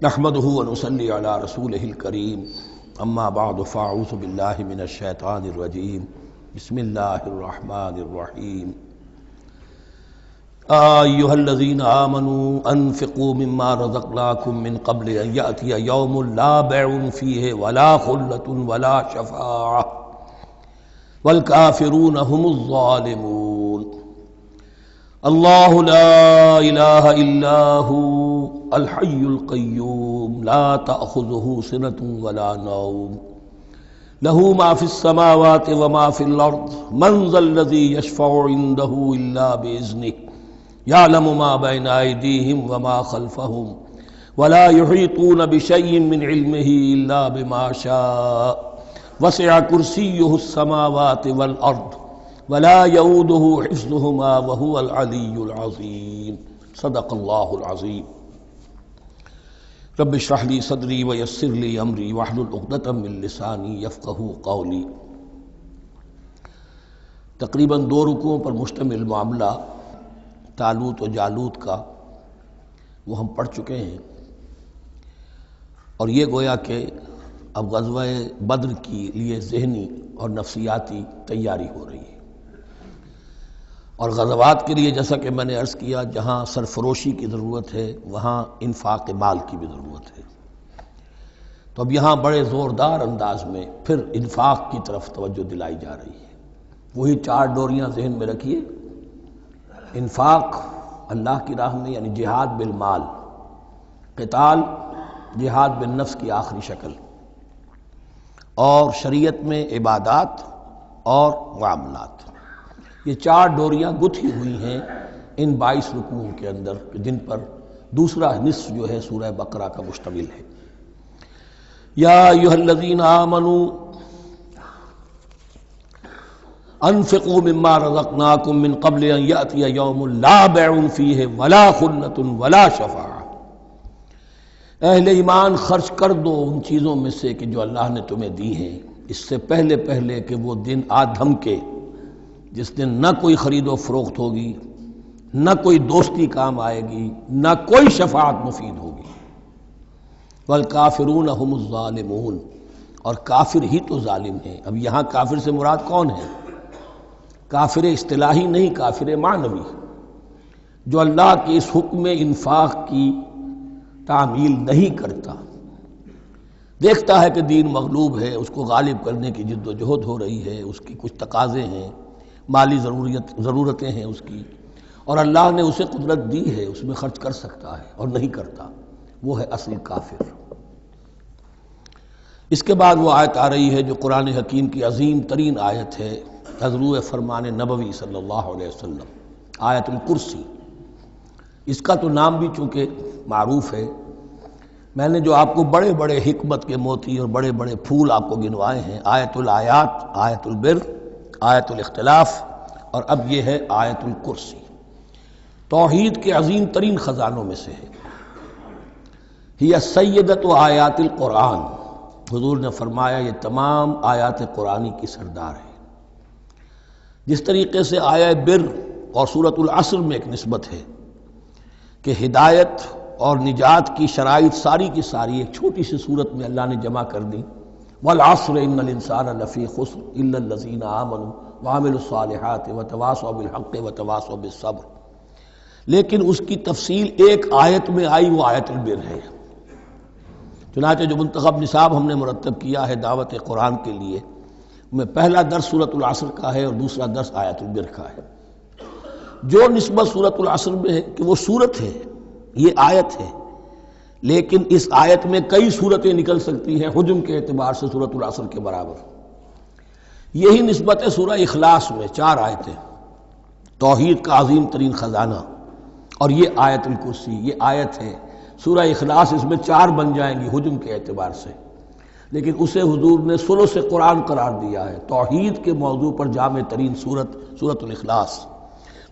نحمده ونصلي على رسوله الكريم اما بعد فاعوذ بالله من الشيطان الرجيم بسم الله الرحمن الرحيم ايها الذين آمنوا انفقوا مما رزقناكم من قبل ان يأتي يوم لا بيع فيه ولا خلة ولا شفاعة والكافرون هم الظالمون اللہ لا الہ الا هو الحی القیوم لا تأخذه سنة ولا نوم له ما في السماوات وما في الأرض من ذا الذي يشفع عنده إلا بإذنه يعلم ما بين أيديهم وما خلفهم ولا يحيطون بشيء من علمه إلا بما شاء وسع كرسيه السماوات والأرض ولا يؤوده حفظهما وهو العلي العظيم صدق الله العظيم رب اشرح لي صدري ويسر لي امري واحلل عقدة من لساني يفقهوا قولي۔ تقریباً 2 رکوعوں پر مشتمل معاملہ طالوت و جالوت کا وہ ہم پڑھ چکے ہیں، اور یہ گویا کہ اب غزوہ بدر کے لیے ذہنی اور نفسیاتی تیاری ہو رہی ہے، اور غزوات کے لیے جیسا کہ میں نے عرض کیا جہاں سرفروشی کی ضرورت ہے وہاں انفاق مال کی بھی ضرورت ہے، تو اب یہاں بڑے زوردار انداز میں پھر انفاق کی طرف توجہ دلائی جا رہی ہے۔ وہی 4 ڈوریاں ذہن میں رکھیے، انفاق اللہ کی راہ میں یعنی جہاد بالمال، قتال جہاد بالنفس کی آخری شکل، اور شریعت میں عبادات اور معاملات، یہ 4 ڈوریاں گتھی ہوئی ہیں ان 22 رکوعوں کے اندر، جن پر دوسرا نصف جو ہے سورہ بقرہ کا مشتمل ہے۔ یا ایھا الذین آمنوا انفقوا مما رزقناکم من قبل ان یأتی یوم لا بیع فیہ ولا خلة ولا شفاعة، اہل ایمان خرچ کر دو ان چیزوں میں سے کہ جو اللہ نے تمہیں دی ہیں، اس سے پہلے کہ وہ دن آ دھمکے جس دن نہ کوئی خرید و فروخت ہوگی، نہ کوئی دوستی کام آئے گی، نہ کوئی شفاعت مفید ہوگی۔ والکافرون هم الظالمون، اور کافر ہی تو ظالم ہیں۔ اب یہاں کافر سے مراد کون ہے؟ کافر اصطلاحی نہیں، کافر معنوی، جو اللہ کے اس حکم انفاق کی تعمیل نہیں کرتا، دیکھتا ہے کہ دین مغلوب ہے، اس کو غالب کرنے کی جد و جہد ہو رہی ہے، اس کی کچھ تقاضے ہیں، مالی ضرورتیں ہیں اس کی، اور اللہ نے اسے قدرت دی ہے، اس میں خرچ کر سکتا ہے اور نہیں کرتا، وہ ہے اصل کافر۔ اس کے بعد وہ آیت آ رہی ہے جو قرآن حکیم کی عظیم ترین آیت ہے، حضور فرمان نبوی صلی اللہ علیہ وسلم، آیت الکرسی۔ اس کا تو نام بھی چونکہ معروف ہے، میں نے جو آپ کو بڑے بڑے حکمت کے موتی اور بڑے بڑے پھول آپ کو گنوائے ہیں، آیت الآیات، آیت البر، آیت الاختلاف، اور اب یہ ہے آیت الکرسی، توحید کے عظیم ترین خزانوں میں سے ہے۔ ہی سیدۃ آیات القرآن، حضور نے فرمایا یہ تمام آیات قرآنی کی سردار ہے۔ جس طریقے سے آیہ بر اور سورۃ العصر میں ایک نسبت ہے کہ ہدایت اور نجات کی شرائط ساری کی ساری ایک چھوٹی سی صورت میں اللہ نے جمع کر دی، والعصر ان الانسان لفی خسر الا الذین آمنوا وعملوا الصالحات وتواصوا بالحق وتواصوا بالصبر، لیکن اس کی تفصیل ایک آیت میں آئی، وہ آیت البر ہے۔ چنانچہ جو منتخب نصاب ہم نے مرتب کیا ہے دعوت قرآن کے لیے، میں پہلا درس سورۃ العصر کا ہے اور دوسرا درس آیت البر کا ہے۔ جو نسبت سورۃ العصر میں ہے کہ وہ سورت ہے، یہ آیت ہے، لیکن اس آیت میں کئی صورتیں نکل سکتی ہیں حجم کے اعتبار سے سورۃ العصر کے برابر۔ یہی نسبت ہے سورہ اخلاص میں، 4 آیتیں، توحید کا عظیم ترین خزانہ، اور یہ آیت الکرسی، یہ آیت ہے سورہ اخلاص، اس میں 4 بن جائیں گی حجم کے اعتبار سے، لیکن اسے حضور نے ثلث قرآن قرار دیا ہے۔ توحید کے موضوع پر جامع ترین سورۃ الاخلاص،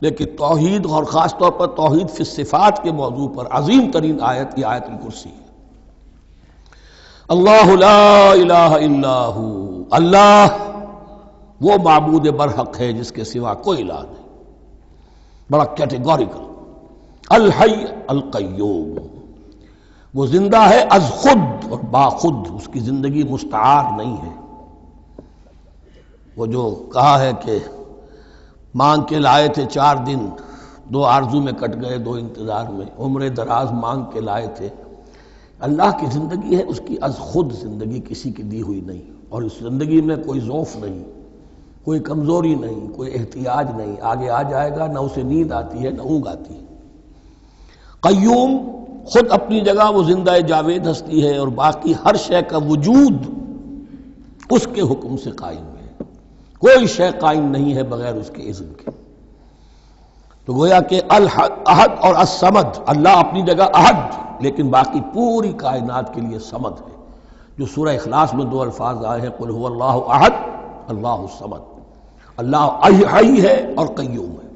لیکن توحید اور خاص طور پر توحید فی الصفات کے موضوع پر عظیم ترین آیت یہ آیت الکرسی ہے۔ اللہ لا الہ الا ہو، اللہ وہ معبود برحق ہے جس کے سوا کوئی الہ نہیں، بڑا کیٹیگوریکل۔ الحی القیوم، وہ زندہ ہے از خود اور باخود، اس کی زندگی مستعار نہیں ہے۔ وہ جو کہا ہے کہ مانگ کے لائے تھے 4 دن، 2 آرزو میں کٹ گئے، 2 انتظار میں، عمر دراز مانگ کے لائے تھے۔ اللہ کی زندگی ہے، اس کی از خود زندگی کسی کی دی ہوئی نہیں، اور اس زندگی میں کوئی ضعف نہیں، کوئی کمزوری نہیں، کوئی احتیاج نہیں۔ آگے آ جائے گا، نہ اسے نیند آتی ہے نہ اونگ آتی ہے۔ قیوم، خود اپنی جگہ وہ زندہ جاوید ہستی ہے، اور باقی ہر شے کا وجود اس کے حکم سے قائم ہے۔ کوئی شے قائم نہیں ہے بغیر اس کے اذن کے۔ تو گویا کہ احد اور الصمد، اللہ اپنی جگہ احد، لیکن باقی پوری کائنات کے لیے صمد ہے، جو سورہ اخلاص میں 2 الفاظ آئے ہیں، قل هو اللہ احد اللہ الصمد۔ اللہ حی ہے اور قیوم ہے۔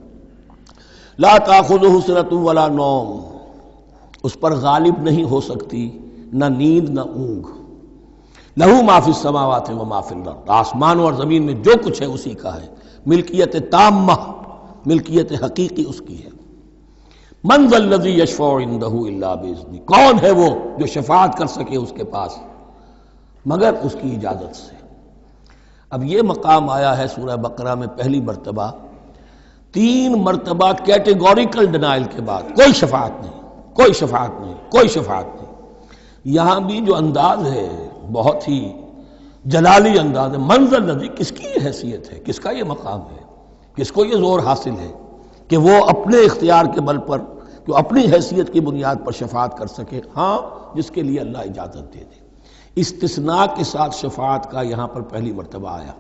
لا تاخذہ سنۃ ولا نوم، اس پر غالب نہیں ہو سکتی نہ نیند نہ اونگ۔ لہو ما فی السماوات و ما فی الارض، آسمانوں اور زمین میں جو کچھ ہے اسی کا ہے، ملکیت تامہ، ملکیت حقیقی اس کی ہے۔ من ذا الذی یشفع عندہ الا باذنہ، کون ہے وہ جو شفاعت کر سکے اس کے پاس مگر اس کی اجازت سے۔ اب یہ مقام آیا ہے سورہ بقرہ میں پہلی مرتبہ، 3 مرتبہ کیٹیگوریکل ڈینائل کے بعد، کوئی شفاعت نہیں، کوئی شفاعت نہیں، کوئی شفاعت نہیں۔ یہاں بھی جو انداز ہے بہت ہی جلالی انداز ہے۔ منظر الذی، کس کی یہ حیثیت ہے، کس کا یہ مقام ہے، کس کو یہ زور حاصل ہے کہ وہ اپنے اختیار کے بل پر، جو اپنی حیثیت کی بنیاد پر شفاعت کر سکے؟ ہاں، جس کے لیے اللہ اجازت دے دے۔ استثناء کے ساتھ شفاعت کا یہاں پر پہلی مرتبہ آیا،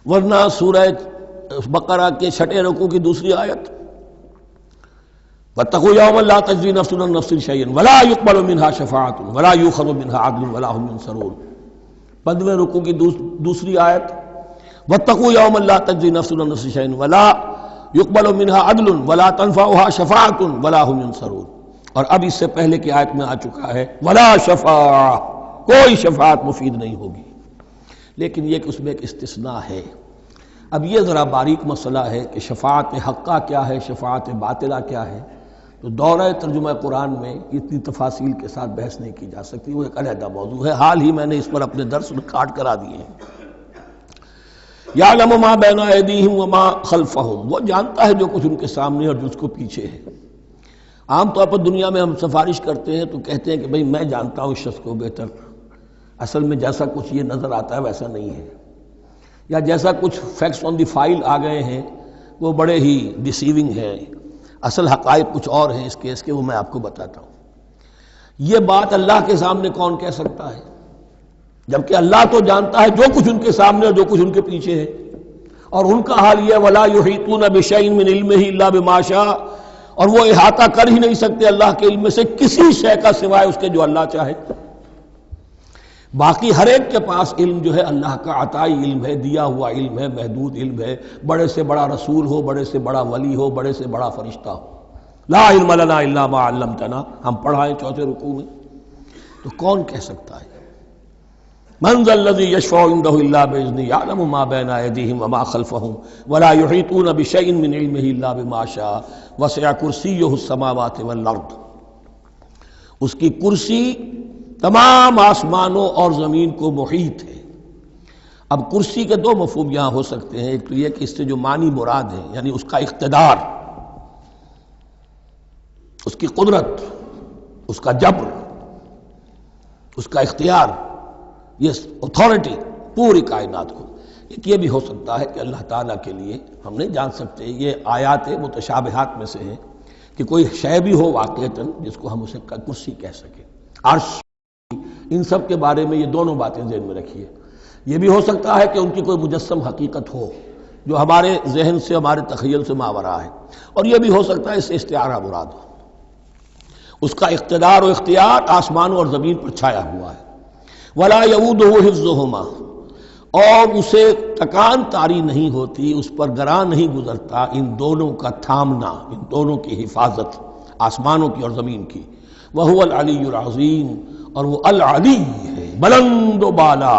ورنہ سورہ بقرہ کے 6 رکوع کی دوسری آیت، وَاتَّقُوا يَوْمًا لَا تَجْزِي نَفْسٌ عَن نَفْسٍ شَيْئًا وَلَا يُقْبَلُ مِنْهَا شَفَاعَةٌ وَلَا يُؤْخَذُ مِنْهَا عَدْلٌ وَلَا هُمْ يُنصَرُونَ۔ 15ویں رکوع کی دوسری آیت، وَاتَّقُوا يَوْمًا لَا تَجْزِي نَفْسٌ عَن نَفْسٍ شَيْئًا وَلَا يُقْبَلُ مِنْهَا عَدْلٌ وَلَا تَنفَعُهَا شَفَاعَةٌ وَلَا هُمْ يُنصَرُونَ۔ اور اب اس سے پہلے کی آیت میں آ چکا ہے وَلَا شَفَاعَةٌ، کوئی شفاعت مفید نہیں ہوگی۔ لیکن یہ کہ اس میں ایک استثناء ہے۔ اب یہ ذرا باریک مسئلہ ہے کہ شفاعت حقہ کیا ہے، شفاعت باطلہ کیا ہے، تو دورہ ترجمہ قرآن میں اتنی تفاصیل کے ساتھ بحث نہیں کی جا سکتی، وہ ایک علیحدہ موضوع ہے۔ حال ہی میں نے اس پر اپنے درس ریکارڈ کرا دیے ہیں۔ یعلم ما بین ایدیہم وما خلفہم، وہ جانتا ہے جو کچھ ان کے سامنے اور جو اس کو پیچھے ہے۔ عام طور پر دنیا میں ہم سفارش کرتے ہیں تو کہتے ہیں کہ بھئی میں جانتا ہوں اس شخص کو بہتر، اصل میں جیسا کچھ یہ نظر آتا ہے ویسا نہیں ہے، یا جیسا کچھ فیکٹس آن دی فائل آ گئے ہیں وہ بڑے ہی ڈیسیونگ ہیں، اصل حقائق کچھ اور ہیں اس کیس کے، وہ میں آپ کو بتاتا ہوں۔ یہ بات اللہ کے سامنے کون کہہ سکتا ہے، جبکہ اللہ تو جانتا ہے جو کچھ ان کے سامنے اور جو کچھ ان کے پیچھے ہے، اور ان کا حال یہ وَلَا يُحِيطُونَ بِشَيْءٍ مِّنْ عِلْمِهِ إِلَّا بِمَا شَاءَ، اور وہ احاطہ کر ہی نہیں سکتے اللہ کے علم سے کسی شے کا سوائے اس کے جو اللہ چاہے۔ باقی ہر ایک کے پاس علم جو ہے اللہ کا عطائی علم ہے، دیا ہوا علم ہے، محدود علم ہے، بڑے سے بڑا رسول ہو، بڑے سے بڑا ولی ہو، بڑے سے بڑا فرشتہ ہو۔ لا علم لنا الا ما علمتنا، ہم پڑھائیں 4 رکوع میں، تو کون کہہ سکتا ہے؟ من ذا الذی یشفع عندہ الا باذنہ یعلم ما بین ایدیہم وما خلفہم ولا یحیطون بشیء من علمہ الا بما شاء وسع کرسیہ السماوات والارض، اس کی کرسی تمام آسمانوں اور زمین کو محیط ہے۔ اب کرسی کے 2 مفہوم یہاں ہو سکتے ہیں، ایک تو یہ کہ اس سے جو معنی مراد ہے یعنی اس کا اقتدار، اس کی قدرت، اس کا جبر، اس کا اختیار، یہ اتھارٹی پوری کائنات کو۔ ایک یہ بھی ہو سکتا ہے کہ اللہ تعالیٰ کے لیے ہم نہیں جان سکتے، یہ آیات متشابہات میں سے ہے کہ کوئی شے بھی ہو واقعتاً جس کو ہم اسے کرسی کہہ سکیں، عرش، ان سب کے بارے میں یہ دونوں باتیں ذہن میں رکھیے۔ یہ بھی ہو سکتا ہے کہ ان کی کوئی مجسم حقیقت ہو جو ہمارے ذہن سے، ہمارے تخیل سے ماورا ہے، اور یہ بھی ہو سکتا ہے اس سے استعارہ مراد ہو۔ اس کا اقتدار و اختیار آسمانوں اور زمین پر چھایا ہوا ہے۔ ولا یؤودہ حفظہما، اور اسے تکان طاری نہیں ہوتی، اس پر گراں نہیں گزرتا ان دونوں کا تھامنا، ان دونوں کی حفاظت، آسمانوں کی اور زمین کی۔ وہو العلی العظیم، اور وہ العلی ہے، بلند و بالا،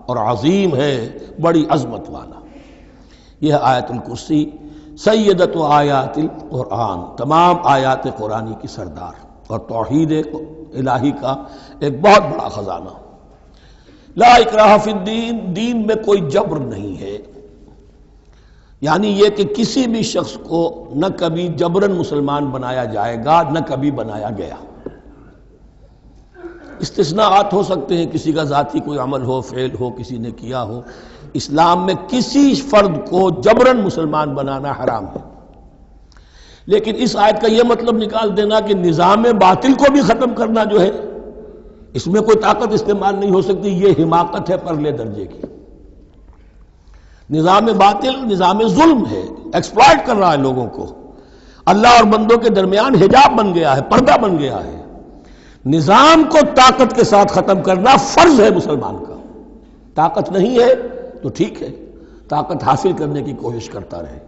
اور عظیم ہے، بڑی عظمت والا۔ یہ آیت الکرسی سیدۃ آیات القرآن، تمام آیات قرآنی کی سردار۔ اور توحید الہی کا ایک بہت بڑا خزانہ۔ لا اکراہ فی الدین، دین میں کوئی جبر نہیں ہے، یعنی یہ کہ کسی بھی شخص کو نہ کبھی جبراً مسلمان بنایا جائے گا نہ کبھی بنایا گیا۔ استثناءات ہو سکتے ہیں، کسی کا ذاتی کوئی عمل ہو، فعل ہو، کسی نے کیا ہو۔ اسلام میں کسی فرد کو جبراً مسلمان بنانا حرام ہے، لیکن اس آیت کا یہ مطلب نکال دینا کہ نظام باطل کو بھی ختم کرنا جو ہے اس میں کوئی طاقت استعمال نہیں ہو سکتی، یہ حماقت ہے پرلے درجے کی۔ نظام باطل نظام ظلم ہے، ایکسپلائٹ کر رہا ہے لوگوں کو، اللہ اور بندوں کے درمیان حجاب بن گیا ہے، پردہ بن گیا ہے۔ نظام کو طاقت کے ساتھ ختم کرنا فرض ہے مسلمان کا۔ طاقت نہیں ہے تو ٹھیک ہے، طاقت حاصل کرنے کی کوشش کرتا رہے،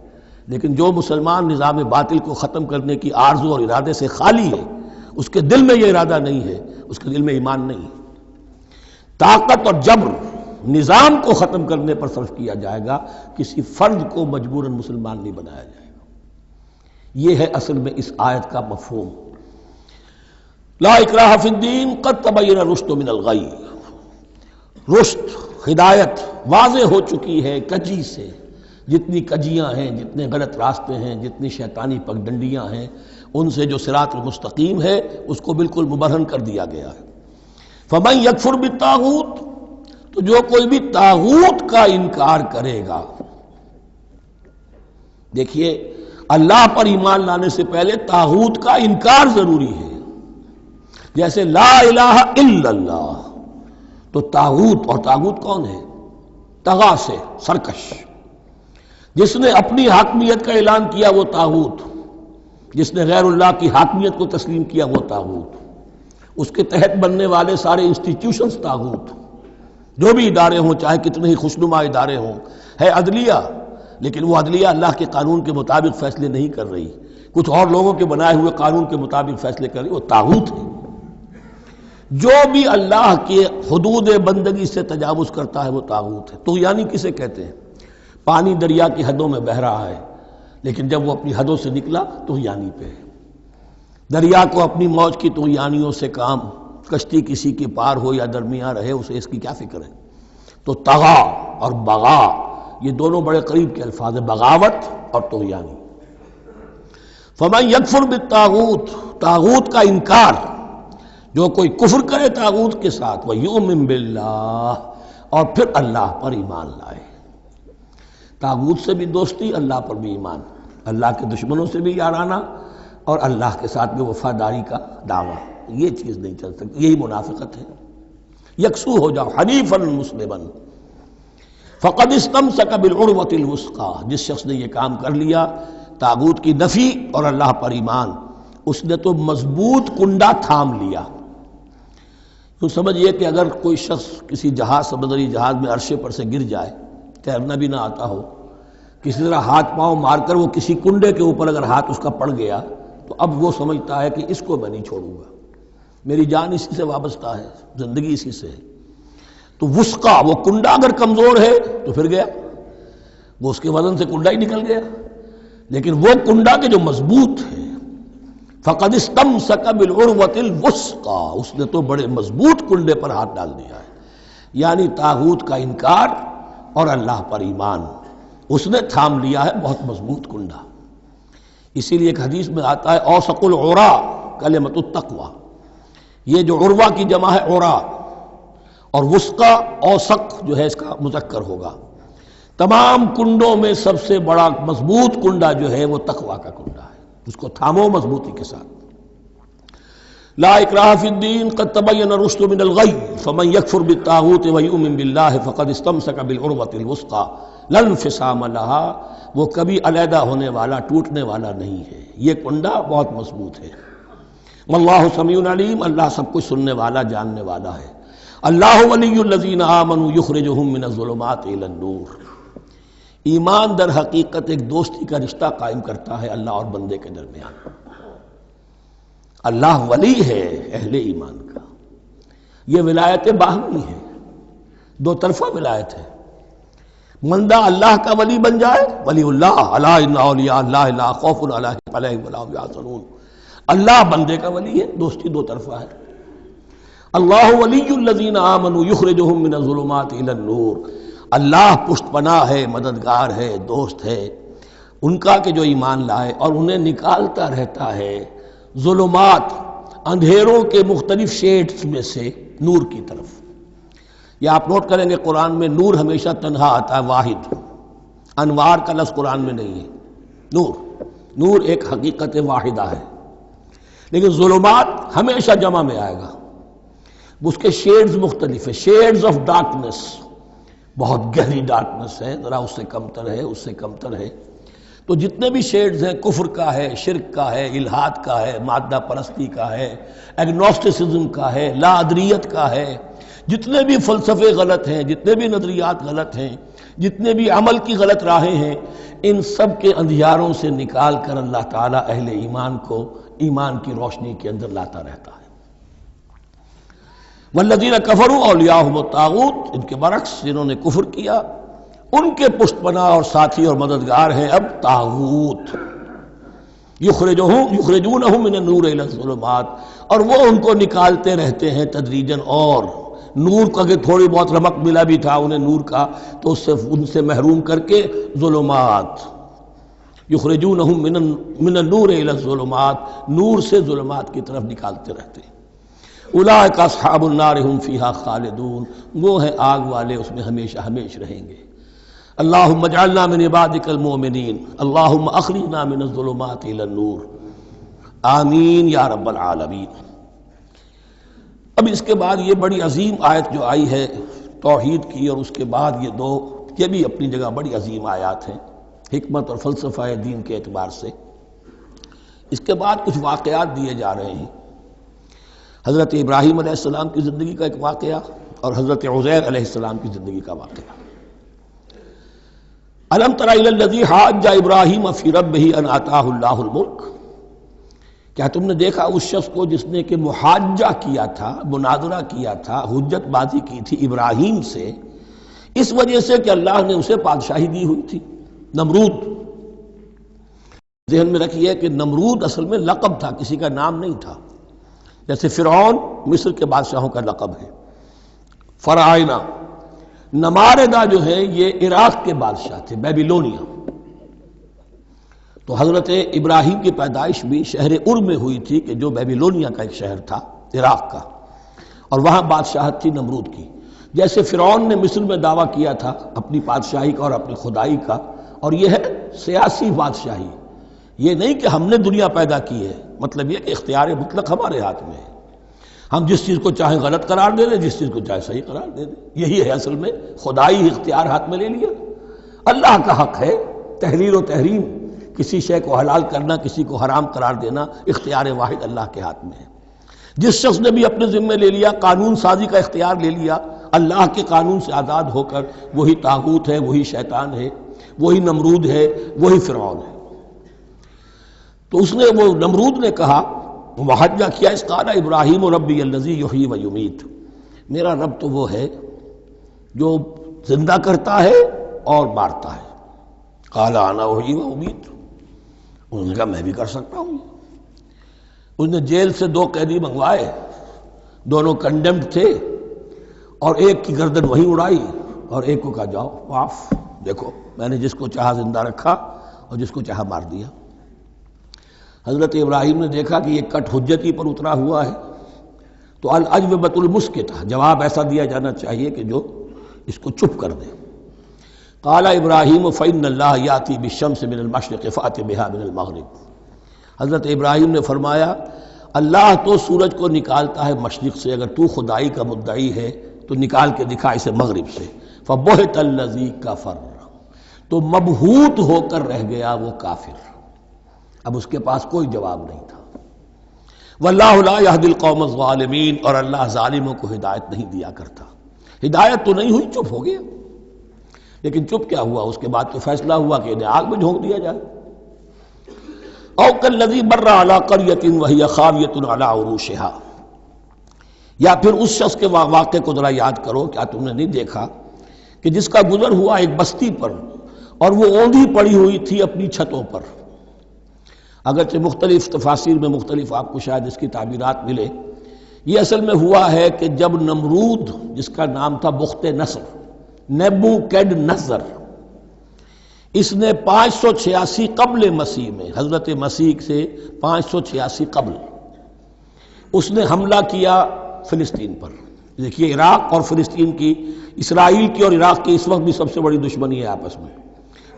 لیکن جو مسلمان نظام باطل کو ختم کرنے کی آرزو اور ارادے سے خالی ہے، اس کے دل میں یہ ارادہ نہیں ہے، اس کے دل میں ایمان نہیں ہے۔ طاقت اور جبر نظام کو ختم کرنے پر صرف کیا جائے گا، کسی فرد کو مجبوراً مسلمان نہیں بنایا جائے گا۔ یہ ہے اصل میں اس آیت کا مفہوم۔ لا اکراہ فی الدین قد تبین الرشد من الغی، رشد ہدایت واضح ہو چکی ہے کجی سے، جتنی کجیاں ہیں، جتنے غلط راستے ہیں، جتنی شیطانی پگڈنڈیاں ہیں، ان سے جو صراط المستقیم ہے اس کو بالکل مبرہن کر دیا گیا ہے۔ فمن یکفر بالطاغوت، تو جو کوئی بھی طاغوت کا انکار کرے گا، دیکھیے اللہ پر ایمان لانے سے پہلے طاغوت کا انکار ضروری ہے۔ جیسے لا الہ الا اللہ، تو طاغوت، اور طاغوت کون ہے؟ طغا سے سرکش، جس نے اپنی حاکمیت کا اعلان کیا وہ طاغوت، جس نے غیر اللہ کی حاکمیت کو تسلیم کیا وہ طاغوت، اس کے تحت بننے والے سارے انسٹیٹیوشنز طاغوت، جو بھی ادارے ہوں، چاہے کتنے ہی خوشنما ادارے ہوں۔ ہے عدلیہ، لیکن وہ عدلیہ اللہ کے قانون کے مطابق فیصلے نہیں کر رہی، کچھ اور لوگوں کے بنائے ہوئے قانون کے مطابق فیصلے کر رہی، وہ طاغوت ہے۔ جو بھی اللہ کے حدود بندگی سے تجاوز کرتا ہے وہ طاغوت ہے۔ طغیانی کسے کہتے ہیں؟ پانی دریا کی حدوں میں بہہ رہا ہے، لیکن جب وہ اپنی حدوں سے نکلا طغیانی پہ ہے۔ دریا کو اپنی موج کی طغیانیوں سے کام، کشتی کسی کے پار ہو یا درمیان رہے اسے اس کی کیا فکر ہے؟ تو طغا اور بغا یہ دونوں بڑے قریب کے الفاظ ہیں، بغاوت اور طغیانی۔ فمن یکفر بالطاغوت، طاغوت کا انکار، جو کوئی کفر کرے طاغوت کے ساتھ، وَيُؤْمِن بِاللَّهِ، اور پھر اللہ پر ایمان لائے۔ طاغوت سے بھی دوستی، اللہ پر بھی ایمان، اللہ کے دشمنوں سے بھی یارانہ، اور اللہ کے ساتھ بھی وفاداری کا دعویٰ، یہ چیز نہیں چل سکتی، یہی منافقت ہے۔ یکسو ہو جاؤ، حنیفا مسلما، فقد استمسک بالعروۃ الوثقی، جس شخص نے یہ کام کر لیا، طاغوت کی نفی اور اللہ پر ایمان، اس نے تو مضبوط کنڈا تھام لیا۔ تو سمجھئے کہ اگر کوئی شخص کسی جہاز، سمندری جہاز میں عرشے پر سے گر جائے، تیرنا بھی نہ آتا ہو، کسی طرح ہاتھ پاؤں مار کر وہ کسی کنڈے کے اوپر اگر ہاتھ اس کا پڑ گیا، تو اب وہ سمجھتا ہے کہ اس کو میں نہیں چھوڑوں گا، میری جان اسی سے وابستہ ہے، زندگی اسی سے ہے۔ تو وثقہ، وہ کنڈا اگر کمزور ہے تو پھر گیا، وہ اس کے وزن سے کنڈا ہی نکل گیا، لیکن وہ کنڈا کے جو مضبوط ہے، فقد استمسک بالعروۃ الوثقی، اس نے تو بڑے مضبوط کنڈے پر ہاتھ ڈال دیا ہے، یعنی طاغوت کا انکار اور اللہ پر ایمان، اس نے تھام لیا ہے بہت مضبوط کنڈا۔ اسی لیے ایک حدیث میں آتا ہے اوثق العراء کلمۃ التقوی، یہ جو عروہ کی جمع ہے عراء، اور وثقہ اوثق جو ہے اس کا مذکر ہوگا۔ تمام کنڈوں میں سب سے بڑا مضبوط کنڈا جو ہے وہ تقوی کا کنڈا ہے، اس کو تھامو مضبوطی کے ساتھ۔ لا اکراہ فی الدین قد تبین الرشد من الغی فمن یکفر بالطاغوت ویؤمن باللہ فقد استمسک بالعروۃ الوثقی لا انفصام لها، وہ کبھی علیحدہ ہونے والا، ٹوٹنے والا نہیں ہے، یہ کنڈا بہت مضبوط ہے۔ واللہ سمیع علیم، اللہ سب کچھ سننے والا، جاننے والا ہے۔ اللہ ولی الذین آمنوا یخرجہم من الظلمات الی النور، ایمان در حقیقت ایک دوستی کا رشتہ قائم کرتا ہے اللہ اور بندے کے درمیان۔ اللہ ولی ہے اہل ایمان کا، یہ ولایت باہمی ہے، دو طرفہ ولایت ہے۔ بندہ اللہ کا ولی بن جائے، ولی اللہ، الا ان اولیاء اللہ لا خوف علیہم ولا هم یحزنون، اللہ بندے کا ولی ہے، دوستی دو طرفہ ہے۔ اللہ ولی الذین آمنوا یخرجہم من الظلمات الی النور، اللہ پشت پناہ ہے، مددگار ہے، دوست ہے ان کا کہ جو ایمان لائے، اور انہیں نکالتا رہتا ہے ظلمات، اندھیروں کے مختلف شیڈز میں سے نور کی طرف۔ یہ آپ نوٹ کریں گے قرآن میں نور ہمیشہ تنہا آتا ہے، واحد، انوار کا لفظ قرآن میں نہیں ہے۔ نور ایک حقیقت واحدہ ہے، لیکن ظلمات ہمیشہ جمع میں آئے گا، اس کے شیڈز مختلف ہیں، شیڈز آف ڈارکنس، بہت گہری ڈارکنس ہے، ذرا اس سے کمتر ہے، اس سے کمتر ہے۔ تو جتنے بھی شیڈز ہیں، کفر کا ہے، شرک کا ہے، الحاد کا ہے، مادہ پرستی کا ہے، ایگنوسٹسزم کا ہے، لا ادریت کا ہے، جتنے بھی فلسفے غلط ہیں، جتنے بھی نظریات غلط ہیں، جتنے بھی عمل کی غلط راہیں ہیں، ان سب کے اندھیاروں سے نکال کر اللہ تعالیٰ اہل ایمان کو ایمان کی روشنی کے اندر لاتا رہتا ہے۔ والذین کفروا اولیاءہم الطاغوت، ان کے برعکس جنہوں نے کفر کیا ان کے پشت پناہ اور ساتھی اور مددگار ہیں اب طاغوت، یخرجونہم من النور الی الظلمات، اور وہ ان کو نکالتے رہتے ہیں تدریجاً، اور نور کا کہ تھوڑی بہت رمق ملا بھی تھا انہیں نور کا تو ان سے محروم کر کے ظلمات، یخرجونہم من النور الی الظلمات، نور سے ظلمات کی طرف نکالتے رہتے ہیں۔ اولئک اصحاب النار ہم فیہا خالدون، وہ ہیں آگ والے، اس میں ہمیشہ ہمیش رہیں گے۔ اللہم اجعلنا من عبادک المؤمنین، اللہم اخرجنا من الظلمات الی النور، آمین یا رب العالمین۔ اب اس کے بعد یہ بڑی عظیم آیت جو آئی ہے توحید کی، اور اس کے بعد یہ بھی اپنی جگہ بڑی عظیم آیات ہیں حکمت اور فلسفہ دین کے اعتبار سے۔ اس کے بعد کچھ واقعات دیے جا رہے ہیں، حضرت ابراہیم علیہ السلام کی زندگی کا ایک واقعہ اور حضرت عزیر علیہ السلام کی زندگی کا واقعہ۔ الم تر الی الذی حاج ابراہیم فی ربہ ان آتاہ اللہ الملک، کیا تم نے دیکھا اس شخص کو جس نے کہ محاجہ کیا تھا، مناظرہ کیا تھا، حجت بازی کی تھی ابراہیم سے، اس وجہ سے کہ اللہ نے اسے بادشاہی دی ہوئی تھی۔ نمرود، ذہن میں رکھیے کہ نمرود اصل میں لقب تھا، کسی کا نام نہیں تھا، جیسے فرعون مصر کے بادشاہوں کا لقب ہے، فرعونہ۔ نماردہ جو ہے یہ عراق کے بادشاہ تھے، بیبیلونیا۔ تو حضرت ابراہیم کی پیدائش بھی شہر ار میں ہوئی تھی، کہ جو بیبیلونیا کا ایک شہر تھا عراق کا، اور وہاں بادشاہت تھی نمرود کی۔ جیسے فرعون نے مصر میں دعویٰ کیا تھا اپنی بادشاہی کا اور اپنی خدائی کا، اور یہ ہے سیاسی بادشاہی، یہ نہیں کہ ہم نے دنیا پیدا کی ہے، مطلب یہ کہ اختیار مطلق ہمارے ہاتھ میں ہے، ہم جس چیز کو چاہیں غلط قرار دے دیں، جس چیز کو چاہے صحیح قرار دے دیں۔ یہی ہے اصل میں خدائی اختیار ہاتھ میں لے لیا۔ اللہ کا حق ہے تحلیل و تحریم، کسی شے کو حلال کرنا، کسی کو حرام قرار دینا، اختیار واحد اللہ کے ہاتھ میں ہے۔ جس شخص نے بھی اپنے ذمے لے لیا، قانون سازی کا اختیار لے لیا اللہ کے قانون سے آزاد ہو کر، وہی طاغوت ہے، وہی شیطان ہے، وہی نمرود ہے، وہی فرعون ہے۔ تو اس نے، وہ نمرود نے کہا، محاجہ کیا، اس قال ابراہیم ربی الذی یحیی و یمیت، میرا رب تو وہ ہے جو زندہ کرتا ہے اور مارتا ہے۔ قال انا احیی و امیت، انہوں نے کہا میں بھی کر سکتا ہوں۔ اس نے جیل سے 2 قیدی منگوائے، دونوں کنڈیمڈ تھے، اور ایک کی گردن وہیں اڑائی اور ایک کو کہا جاؤ معاف، دیکھو میں نے جس کو چاہا زندہ رکھا اور جس کو چاہا مار دیا۔ حضرت ابراہیم نے دیکھا کہ یہ کٹ حجتی پر اترا ہوا ہے، تو الاجوبۃ المسکتہ، جواب ایسا دیا جانا چاہیے کہ جو اس کو چپ کر دے۔ قال ابراہیم فإن اللہ یاتی بالشمس من المشرق فأت بها من المغرب، حضرت ابراہیم نے فرمایا اللہ تو سورج کو نکالتا ہے مشرق سے، اگر تو خدائی کا مدعی ہے تو نکال کے دکھا اسے مغرب سے۔ فبہت الذی کفر، تو مبہوت ہو کر رہ گیا وہ کافر، اب اس کے پاس کوئی جواب نہیں تھا۔ واللہ لا یہدی القوم الظالمین، اور اللہ ظالموں کو ہدایت نہیں دیا کرتا۔ ہدایت تو نہیں ہوئی، چپ ہو گیا، لیکن چپ کیا ہوا، اس کے بعد تو فیصلہ ہوا کہ انہیں آگ میں جھونک دیا جائے۔ او کالذی مر علی قریۃ وہی خاویۃ علی عروشہا، یا پھر اس شخص کے واقعے کو ذرا یاد کرو، کیا تم نے نہیں دیکھا کہ جس کا گزر ہوا ایک بستی پر، اور وہ اوندھی پڑی ہوئی تھی اپنی چھتوں پر، اگرچہ مختلف تفاسیر میں مختلف آپ کو شاید اس کی تعبیرات ملے. یہ اصل میں ہوا ہے کہ جب نمرود جس کا نام تھا بخت نصر، نیبوکیڈ نظر، اس نے 586 قبل مسیح میں، حضرت مسیح سے 586 قبل، اس نے حملہ کیا فلسطین پر. دیکھیے عراق اور فلسطین کی، اسرائیل کی اور عراق کی اس وقت بھی سب سے بڑی دشمنی ہے آپس میں.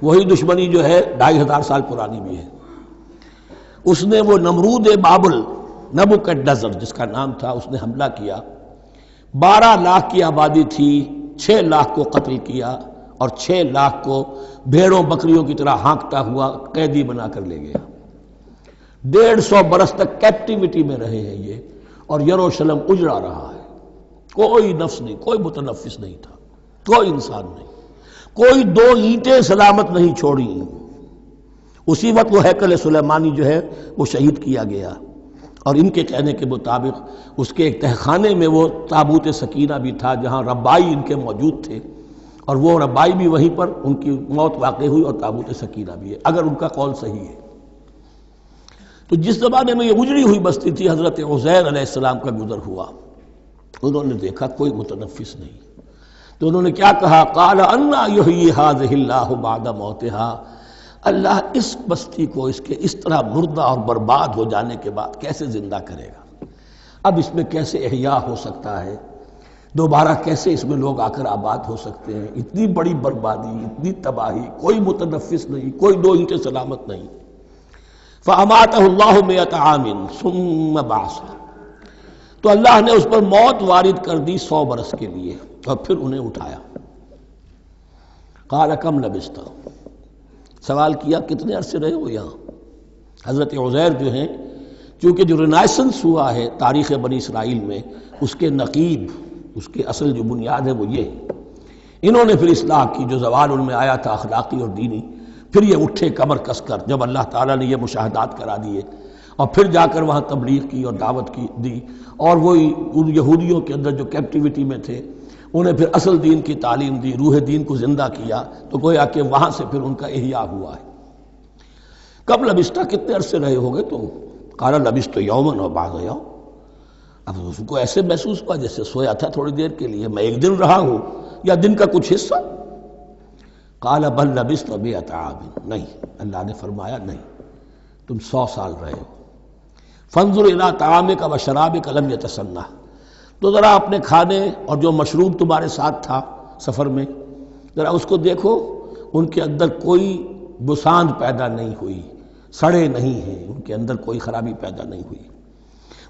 وہی دشمنی جو ہے 2500 سال پرانی بھی ہے. اس نے وہ نمرود بابل، نیبوکیڈنیزر جس کا نام تھا، اس نے حملہ کیا. 12 لاکھ کی آبادی تھی، 6 لاکھ کو قتل کیا اور 6 لاکھ کو بھیڑوں بکریوں کی طرح ہانکتا ہوا قیدی بنا کر لے گیا. 150 برس تک کیپٹیوٹی میں رہے ہیں یہ، اور یروشلم اجڑا رہا ہے. کوئی نفس نہیں، کوئی متنفس نہیں تھا، کوئی انسان نہیں، کوئی 2 اینٹیں سلامت نہیں چھوڑی. اسی وقت وہ ہیکل سلیمانی جو ہے وہ شہید کیا گیا، اور ان کے کہنے کے مطابق اس کے ایک تہخانے میں وہ تابوت سکینہ بھی تھا جہاں ربائی ان کے موجود تھے، اور وہ ربائی بھی وہیں پر ان کی موت واقع ہوئی، اور تابوت سکینہ بھی ہے اگر ان کا قول صحیح ہے. تو جس زمانے میں یہ اجڑی ہوئی بستی تھی، حضرت عزیر علیہ السلام کا گزر ہوا. انہوں نے دیکھا کوئی متنفس نہیں، تو انہوں نے کیا کہا؟ قال انا یحیی ھذہ اللہ بعد موتہا، اللہ اس بستی کو اس کے اس طرح مردہ اور برباد ہو جانے کے بعد کیسے زندہ کرے گا؟ اب اس میں کیسے احیاء ہو سکتا ہے؟ دوبارہ کیسے اس میں لوگ آ کر آباد ہو سکتے ہیں؟ اتنی بڑی بربادی، اتنی تباہی، کوئی متنفس نہیں، کوئی 2 اینٹیں سلامت نہیں. فَأَمَاتَهُ اللَّهُ مِئَةَ عَامٍ ثُمَّ بَعَثَهُ، تو اللہ نے اس پر موت وارد کر دی 100 برس کے لیے، اور پھر انہیں اٹھایا. قَالَ كَمْ لَبِثْتَ، سوال کیا کتنے عرصے رہے ہو یہاں؟ حضرت عزیر جو ہیں، چونکہ جو رینائسنس ہوا ہے تاریخ بنی اسرائیل میں، اس کے نقیب، اس کے اصل جو بنیاد ہے وہ یہ ہے. انہوں نے پھر اصلاح کی، جو زوال ان میں آیا تھا اخلاقی اور دینی، پھر یہ اٹھے کمر کس کر جب اللہ تعالیٰ نے یہ مشاہدات کرا دیے، اور پھر جا کر وہاں تبلیغ کی اور دعوت کی دی، اور وہی ان یہودیوں کے اندر جو کیپٹیوٹی میں تھے انہیں پھر اصل دین کی تعلیم دی، روح دین کو زندہ کیا. تو گویا کہ وہاں سے پھر ان کا احیاء ہوا ہے. کب لبثت، کتنے عرصے رہے ہوگے تم؟ قال لبثت یوما و بعض یوم، اب اس کو ایسے محسوس ہوا جیسے سویا تھا تھوڑی دیر کے لیے، میں 1 دن رہا ہوں یا دن کا کچھ حصہ. قال بل لبثت 100 عام، نہیں، اللہ نے فرمایا نہیں، تم 100 سال رہے ہو. فانظر الی طعامک و شرابک لم یتسنہ، تو ذرا اپنے کھانے اور جو مشروب تمہارے ساتھ تھا سفر میں، ذرا اس کو دیکھو، ان کے اندر کوئی بساند پیدا نہیں ہوئی، سڑے نہیں ہیں، ان کے اندر کوئی خرابی پیدا نہیں ہوئی.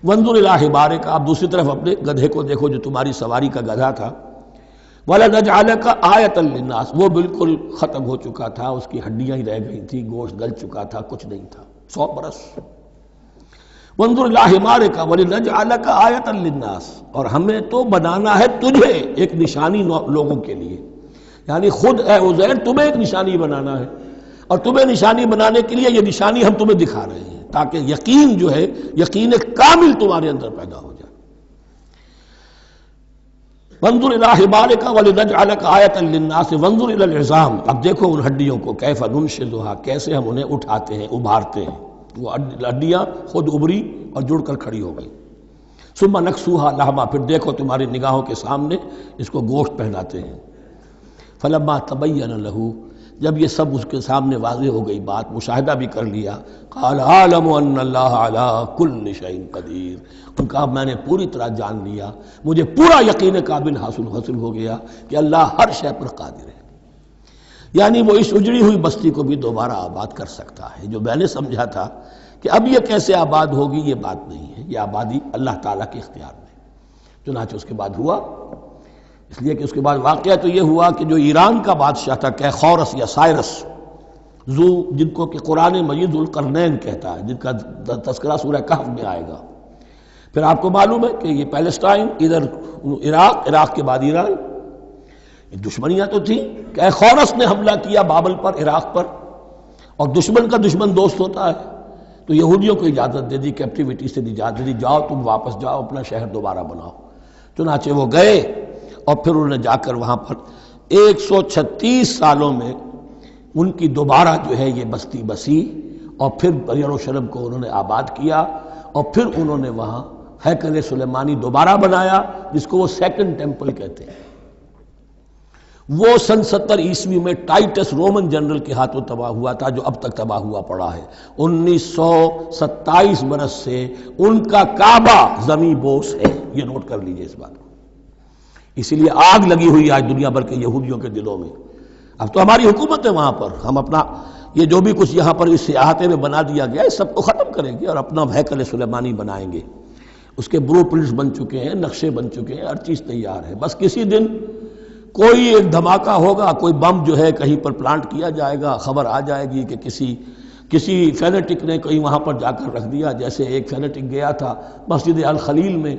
وانظر الی حمارک، آپ دوسری طرف اپنے گدھے کو دیکھو جو تمہاری سواری کا گدھا تھا. وَلَنَجْعَلَكَ آیَةً لِلنَّاسِ، وہ بالکل ختم ہو چکا تھا، اس کی ہڈیاں ہی رہ گئی تھی، گوشت گل چکا تھا، کچھ نہیں تھا. 100 برس. وانظر الی حمارک وَلِنَجْعَلَكَ آیَةً لِلنَّاسِ، اور ہمیں تو بنانا ہے تجھے ایک نشانی لوگوں کے لیے، یعنی خود اے عزیر تمہیں ایک نشانی بنانا ہے، اور تمہیں نشانی بنانے کے لیے یہ نشانی ہم تمہیں دکھا رہے ہیں تاکہ یقین جو ہے، یقین کامل تمہارے اندر پیدا ہو جائے. وانظر الی حمارک ولنجعلک آیۃ للناس وانظر الی العظام، اب دیکھو ان ہڈیوں کو، کیف ننشزھا، کیسے ہم انہیں اٹھاتے ہیں، ابھارتے ہیں. وہ ہڈیاں خود ابری اور جڑ کر کھڑی ہو گئی. ثم نکسوھا لحما، پھر دیکھو تمہاری نگاہوں کے سامنے اس کو گوشت پہناتے ہیں. فلما تبین لہ، جب یہ سب اس کے سامنے واضح ہو گئی بات، مشاہدہ بھی کر لیا، قال اعلم ان اللہ علی کل شیء قدیر، ان کا میں نے پوری طرح جان لیا، مجھے پورا یقین قابل حاصل ہو گیا کہ اللہ ہر شے پر قادر ہے. یعنی وہ اس اجڑی ہوئی بستی کو بھی دوبارہ آباد کر سکتا ہے. جو میں نے سمجھا تھا کہ اب یہ کیسے آباد ہوگی، یہ بات نہیں ہے، یہ آبادی اللہ تعالیٰ کے اختیار میں. چنانچہ اس کے بعد ہوا، اس لیے کہ اس کے بعد واقعہ تو یہ ہوا کہ جو ایران کا بادشاہ تھا کیخورس یا سائرس، جن کو کہ قرآن مجید ذوالقرنین کہتا ہے، جن کا تذکرہ سورہ کہف میں آئے گا. پھر آپ کو معلوم ہے کہ یہ پیلسٹائن، ادھر عراق کے بعد ایران، دشمنیاں تو تھیں. کیخورس نے حملہ کیا بابل پر، عراق پر، اور دشمن کا دشمن دوست ہوتا ہے، تو یہودیوں کو اجازت دے دی، کیپٹیوٹی سے اجازت دے دی، جاؤ تم واپس جاؤ، اپنا شہر دوبارہ بناؤ. چنانچہ وہ گئے، اور پھر انہوں نے جا کر وہاں پر 136 سالوں میں ان کی دوبارہ جو ہے یہ بستی بسی، اور پھر یروشلم کو انہوں نے آباد کیا، اور پھر انہوں نے وہاں ہیکل سلیمانی دوبارہ بنایا، جس کو وہ سیکنڈ ٹیمپل کہتے ہیں۔ وہ سن 70 عیسوی میں ٹائٹس رومن جنرل کے ہاتھوں تباہ ہوا تھا، جو اب تک تباہ ہوا پڑا ہے۔ 1927 برس سے ان کا کعبہ زمین بوس ہے، یہ نوٹ کر لیجئے اس بات کو۔ اسی لیے آگ لگی ہوئی آج دنیا بھر کے یہودیوں کے دلوں میں۔ اب تو ہماری حکومت ہے وہاں پر، ہم اپنا یہ جو بھی کچھ یہاں پر اس احاطے میں بنا دیا گیا ہے سب کو ختم کریں گے اور اپنا ہیکل سلیمانی بنائیں گے۔ اس کے بلو پرنٹس بن چکے ہیں، نقشے بن چکے ہیں، ہر چیز تیار ہے۔ بس کسی دن کوئی ایک دھماکہ ہوگا، کوئی بم جو ہے کہیں پر پلانٹ کیا جائے گا، خبر آ جائے گی کہ کسی فینیٹک نے کہیں وہاں پر جا کر رکھ دیا، جیسے ایک فینیٹک گیا تھا مسجد الخلیل میں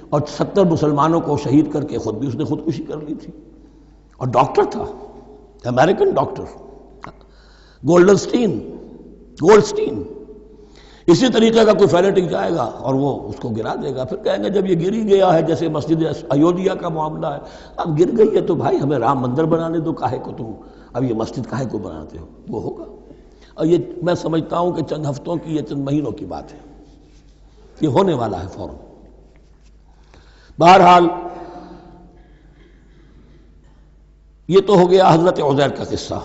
اور 70 مسلمانوں کو شہید کر کے خود بھی اس نے خودکشی کر لی تھی، اور ڈاکٹر تھا، امریکن ڈاکٹر گولڈسٹین۔ اسی طریقے کا کوئی فینیٹک جائے گا اور وہ اس کو گرا دے گا، پھر کہیں گے جب یہ گر ہی گیا ہے، جیسے مسجد ایودھیا کا معاملہ ہے، اب گر گئی ہے تو بھائی ہمیں رام مندر بنانے دو، کاہے کو تم اب یہ مسجد کاہے کو بناتے ہو؟ وہ ہوگا، اور یہ میں سمجھتا ہوں کہ چند ہفتوں کی، یہ چند مہینوں کی بات ہے، یہ ہونے والا ہے فوراً۔ بہرحال یہ تو ہو گیا حضرت عزیر کا قصہ۔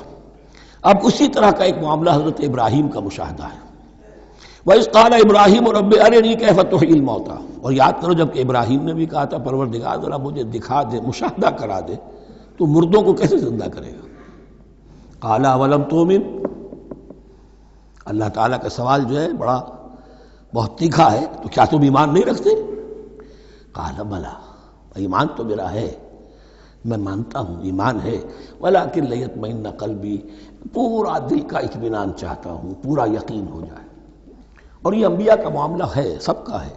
اب اسی طرح کا ایک معاملہ حضرت ابراہیم کا مشاہدہ ہے۔ وَإِذْ قَالَ إِبْرَاهِيمُ رَبِّ أَرِنِي كَيْفَ تُحْيِي الْمَوْتَىٰ، اور یاد کرو جب کہ ابراہیم نے بھی کہا تھا پروردگار ذرا مجھے دکھا دے، مشاہدہ کرا دے، تو مردوں کو کیسے زندہ کرے گا؟ قَالَ أَوَلَمْ تُؤْمِنْ، اللہ تعالیٰ کا سوال جو ہے بہت تیکھا ہے، تو کیا تم ایمان نہیں رکھتے؟ قَالَ بَلَىٰ، ایمان تو میرا ہے، میں مانتا ہوں ایمان ہے، وَلَٰكِن لِيَطْمَئِنَّ قَلْبِي، پورا دل کا اطمینان چاہتا ہوں، پورا یقین ہو جائے۔ اور یہ انبیاء کا معاملہ ہے، سب کا ہے۔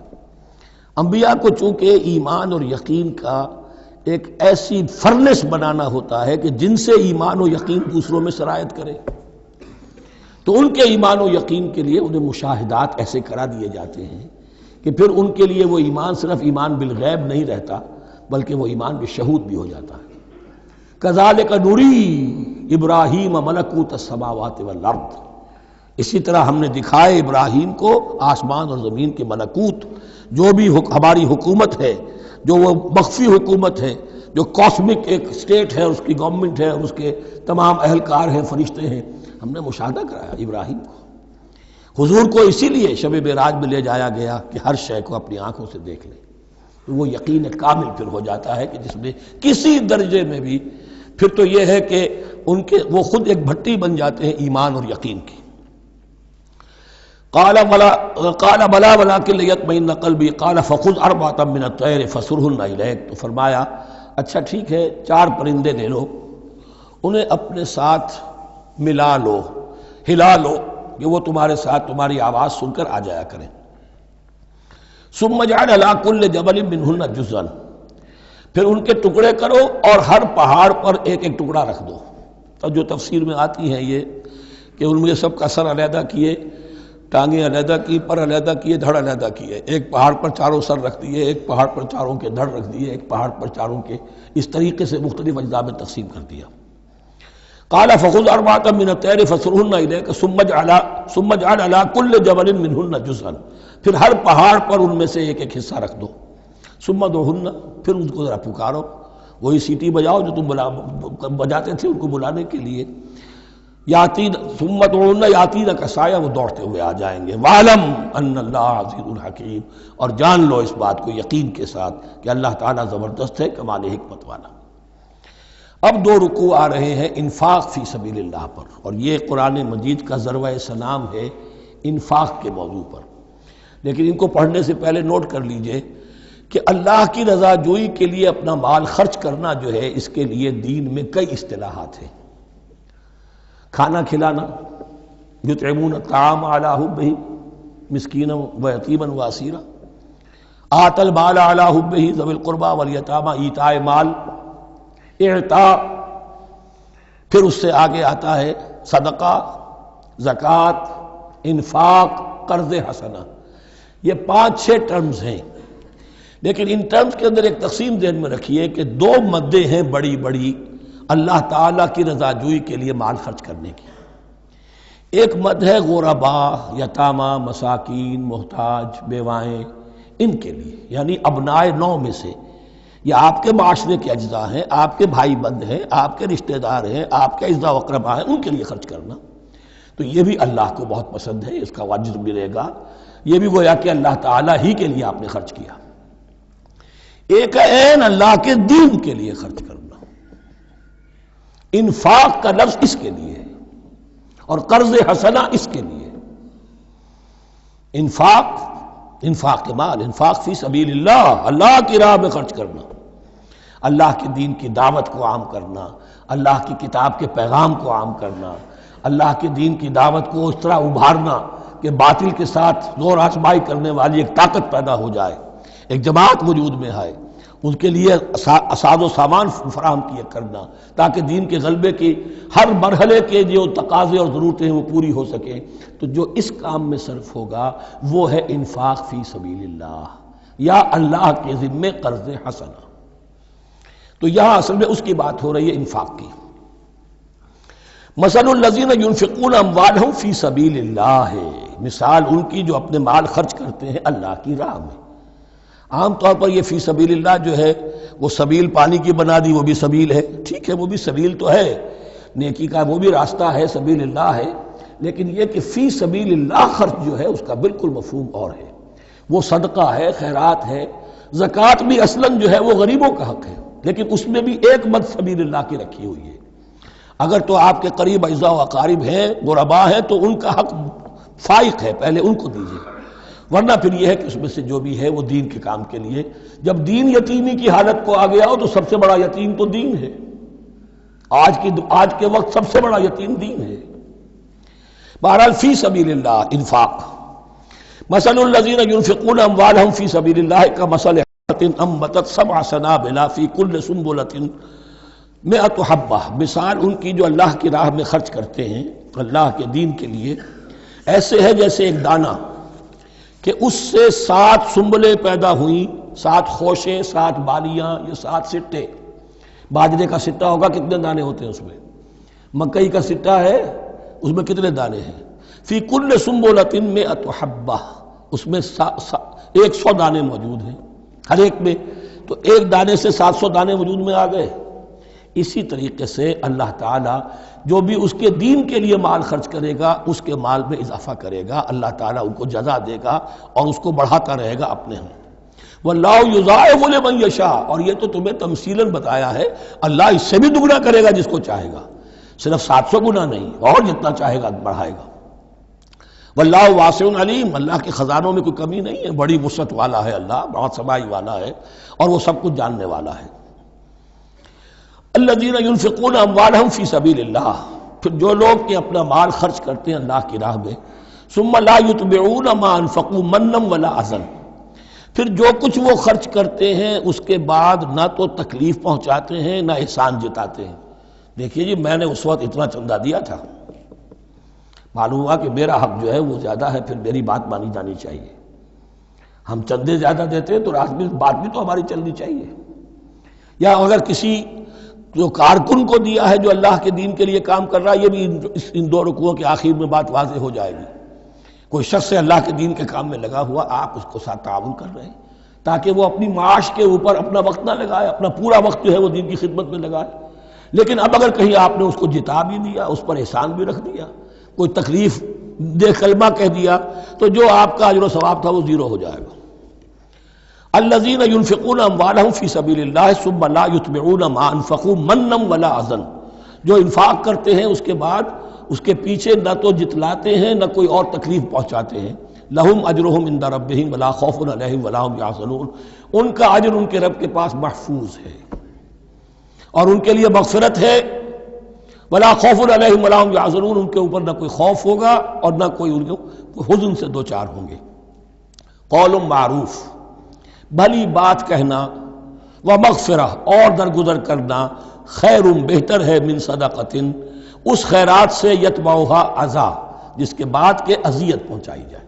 انبیاء کو چونکہ ایمان اور یقین کا ایک ایسی فرنس بنانا ہوتا ہے کہ جن سے ایمان و یقین دوسروں میں سرایت کرے، تو ان کے ایمان و یقین کے لیے انہیں مشاہدات ایسے کرا دیے جاتے ہیں کہ پھر ان کے لیے وہ ایمان صرف ایمان بالغیب نہیں رہتا، بلکہ وہ ایمان بالشہود بھی ہو جاتا ہے۔ کذالک نری ابراہیم ملکوت السماوات والارض، اسی طرح ہم نے دکھائے ابراہیم کو آسمان اور زمین کے ملکوت، جو بھی ہماری حکومت ہے، جو وہ مخفی حکومت ہے، جو کاسمک ایک اسٹیٹ ہے، اس کی گورنمنٹ ہے، اس کے تمام اہلکار ہیں، فرشتے ہیں، ہم نے مشاہدہ کرایا ابراہیم کو۔ حضور کو اسی لیے شب معراج میں لے جایا گیا کہ ہر شے کو اپنی آنکھوں سے دیکھ لیں، تو وہ یقین کامل پھر ہو جاتا ہے کہ جس میں کسی درجے میں بھی پھر تو یہ ہے کہ وہ خود ایک بھٹی بن جاتے ہیں ایمان اور یقین کی۔ قال بلا ولکن لیطمئن قلبی قال فخذ اربعۃ من الطیر فصرهن الیک، تو فرمایا اچھا ٹھیک ہے 4 پرندے لے لو، انہیں اپنے ساتھ ملا لو، ہلا لو کہ وہ تمہارے ساتھ تمہاری آواز سن کر آ جایا کریں۔ ثم اجعل علی کل جبل منہن جزءا، پھر ان کے ٹکڑے کرو اور ہر پہاڑ پر ایک ایک ٹکڑا رکھ دو۔ اور جو تفسیر میں آتی ہے یہ کہ ان میں سب کا سر علیحدہ کیے، ٹانگیں علیحدہ کی، پر علیحدہ کیے، دھڑ علیحدہ کیے، ایک پہاڑ پر چاروں سر رکھ دیے، ایک پہاڑ پر چاروں کے دھڑ رکھ دیے، ایک پہاڑ پر چاروں کے، اس طریقے سے مختلف اجزاء میں تقسیم کر دیا۔ قال فخذ اربعۃ من الطیر فصرهن الیک ثم اجعل علی کل جبل منہن جزءا، پھر ہر پہاڑ پر ان میں سے ایک ایک حصہ رکھ دو۔ ثم ادعوہن، پھر ان کو ذرا پکارو، وہی سیٹی بجاؤ جو تم بجاتے تھے ان کو بلانے کے لیے۔ یاتین ثم ادعوہن یاتینک سعیا، وہ دوڑتے ہوئے آ جائیں گے۔ وَاعْلَمْ أَنَّ اللَّهَ عَزِیزٌ حَکِیمٌ، اور جان لو اس بات کو یقین کے ساتھ کہ اللہ تعالیٰ زبردست ہے، کمال حکمت والا۔ اب 2 رکوع آ رہے ہیں انفاق فی سبیل اللہ پر، اور یہ قرآن مجید کا ذروہ سلام ہے انفاق کے موضوع پر۔ لیکن ان کو پڑھنے سے پہلے نوٹ کر لیجئے کہ اللہ کی رضا جوئی کے لیے اپنا مال خرچ کرنا جو ہے، اس کے لیے دین میں کئی اصطلاحات ہیں۔ کھانا کھلانا، یطعمون الطعام علی حبہ مسکینا ویتیما واسیرا، آت المال علی حبہ ذوی القربى والیتامى، ایتاء مال، اعطاء، پھر اس سے آگے آتا ہے صدقہ، زکوٰۃ، انفاق، قرض حسنہ۔ یہ 5-6 ٹرمز ہیں، لیکن ان ٹرمز کے اندر ایک تقسیم ذہن میں رکھیے کہ 2 مدیں ہیں بڑی بڑی اللہ تعالیٰ کی رضا جوئی کے لیے مال خرچ کرنے کی۔ ایک مد ہے غربا، یتامى، مساکین، محتاج، بیوائیں، ان کے لیے، یعنی ابنائے نو میں سے، یہ آپ کے معاشرے کے اجزاء ہیں، آپ کے بھائی بند ہیں، آپ کے رشتہ دار ہیں، آپ کے اعزاء و اقرباء ہیں، ان کے لیے خرچ کرنا تو یہ بھی اللہ کو بہت پسند ہے، اس کا اجر ملے گا، یہ بھی گویا کہ اللہ تعالیٰ ہی کے لیے آپ نے خرچ کیا۔ ایک عین اللہ کے دین کے لیے خرچ کرنا، انفاق کا لفظ اس کے لیے ہے، اور قرض حسنہ اس کے لیے، انفاق کے مال، انفاق فی سبیل اللہ، اللہ کی راہ میں خرچ کرنا، اللہ کے دین کی دعوت کو عام کرنا، اللہ کی کتاب کے پیغام کو عام کرنا، اللہ کے دین کی دعوت کو اس طرح ابھارنا کہ باطل کے ساتھ زور آزمائی کرنے والی ایک طاقت پیدا ہو جائے، ایک جماعت وجود میں آئے، ان کے لیے اساد و سامان فراہم کیا کرنا تاکہ دین کے غلبے کی ہر مرحلے کے جو تقاضے اور ضرورتیں ہیں وہ پوری ہو سکیں۔ تو جو اس کام میں صرف ہوگا وہ ہے انفاق فی سبیل اللہ یا اللہ کے ذمے قرض حسنہ۔ تو یہاں اصل میں اس کی بات ہو رہی ہے انفاق کی۔ مثل الذین ینفقون اموالہم فی سبیل اللہ ہے، مثال ان کی جو اپنے مال خرچ کرتے ہیں اللہ کی راہ میں۔ عام طور پر یہ فی سبیل اللہ جو ہے وہ سبیل پانی کی بنا دی، وہ بھی سبیل ہے، ٹھیک ہے وہ بھی سبیل تو ہے، نیکی کا وہ بھی راستہ ہے، سبیل اللہ ہے، لیکن یہ کہ فی سبیل اللہ خرچ جو ہے اس کا بالکل مفہوم اور ہے، وہ صدقہ ہے، خیرات ہے، زکوٰۃ بھی اصلاً جو ہے وہ غریبوں کا حق ہے، لیکن اس میں بھی ایک مد سبیل اللہ کی رکھی ہوئی ہے۔ اگر تو آپ کے قریب اعزاء و اقارب ہیں، غربا ہیں، تو ان کا حق فائق ہے، پہلے ان کو دیجیے، ورنہ پھر یہ ہے کہ اس میں سے جو بھی ہے وہ دین کے کام کے لیے۔ جب دین یتیمی کی حالت کو آ گیا ہو تو سب سے بڑا یتیم تو دین ہے، آج کے وقت سب سے بڑا یتیم دین ہے۔ بہرحال فی سبیل اللہ انفاق، مثل الذین ینفقون اموالہم فی سبیل اللہ کمثل حبۃ انبتت سبع سنابل فی کل سنبلۃ مئۃ حبہ، مثال ان کی جو اللہ کی راہ میں خرچ کرتے ہیں اللہ کے دین کے لیے، ایسے ہے جیسے ایک دانہ کہ اس سے 7 سنبلیں پیدا ہوئیں، 7 خوشیں، 7 بالیاں، یہ 7 سٹے۔ باجرے کا سٹہ ہوگا کتنے دانے ہوتے ہیں اس میں، مکئی کا سٹہ ہے اس میں کتنے دانے ہیں، فی کل سنبلۃ مئۃ حبہ، اس میں 100 دانے موجود ہیں ہر ایک میں، تو ایک دانے سے 700 دانے وجود میں آ گئے۔ اسی طریقے سے اللہ تعالیٰ جو بھی اس کے دین کے لیے مال خرچ کرے گا اس کے مال میں اضافہ کرے گا، اللہ تعالیٰ ان کو جزا دے گا اور اس کو بڑھاتا رہے گا اپنے ہم۔ وَاللَّهُ يُضَاعِفُ لِمَن يَشَاءُ، اور یہ تو تمہیں تمثیلاً بتایا ہے، اللہ اس سے بھی دگنا کرے گا جس کو چاہے گا، صرف 700 گنا نہیں، اور جتنا چاہے گا بڑھائے گا۔ وَاللَّهُ وَاسِعٌ عَلِيمٌ، اللہ کے خزانوں میں کوئی کمی نہیں ہے، بڑی وسعت والا ہے اللہ، بہت سمائی والا ہے اور وہ سب کچھ جاننے والا ہے۔ الذین ینفقون اموالہم فی سبیل اللہ، پھر جو لوگ کہ اپنا مال خرچ کرتے ہیں اللہ کی راہ میں، ثم لا یتبعون ما انفقوا منا ولا اذى، پھر جو کچھ وہ خرچ کرتے ہیں اس کے بعد نہ تو تکلیف پہنچاتے ہیں نہ احسان جتاتے ہیں۔ دیکھیے جی میں نے اس وقت اتنا چندہ دیا تھا، معلوم ہوا کہ میرا حق جو ہے وہ زیادہ ہے، پھر میری بات مانی جانی چاہیے۔ ہم چندے زیادہ دیتے ہیں تو بات بھی تو ہماری چلنی چاہیے۔ یا اگر کسی جو کارکن کو دیا ہے جو اللہ کے دین کے لیے کام کر رہا ہے، یہ بھی ان 2 رکوعوں کے آخر میں بات واضح ہو جائے گی۔ کوئی شخص ہے اللہ کے دین کے کام میں لگا ہوا، آپ اس کو ساتھ تعاون کر رہے ہیں تاکہ وہ اپنی معاش کے اوپر اپنا وقت نہ لگائے، اپنا پورا وقت جو ہے وہ دین کی خدمت میں لگائے، لیکن اب اگر کہیں آپ نے اس کو جتا بھی دیا، اس پر احسان بھی رکھ دیا، کوئی تکلیف دے کلمہ کہہ دیا، تو جو آپ کا اجر و ثواب تھا وہ 0 ہو جائے گا۔ الذین ینفقون اموالہم فی سبیل اللہ ثم لا یتبعون ما انفقوا منا ولا اذى، جو انفاق کرتے ہیں اس کے بعد اس کے پیچھے نہ تو جتلاتے ہیں نہ کوئی اور تکلیف پہنچاتے ہیں۔ لہم اجرہم عند ربہم ولا خوف علیہم ولا هم یحزنون، ان کا اجر ان کے رب کے پاس محفوظ ہے اور ان کے لیے مغفرت ہے۔ ولا خوف علیہم ولا هم یحزنون، ان کے اوپر نہ کوئی خوف ہوگا اور نہ کوئی ان کو حزن سے دوچار ہوں گے۔ قول معروف، بھلی بات کہنا، ومغفرہ اور درگزر کرنا، خیر بہتر ہے من صدقۃ، اس خیرات سے یتبعها اذی، جس کے بعد کہ اذیت پہنچائی جائے۔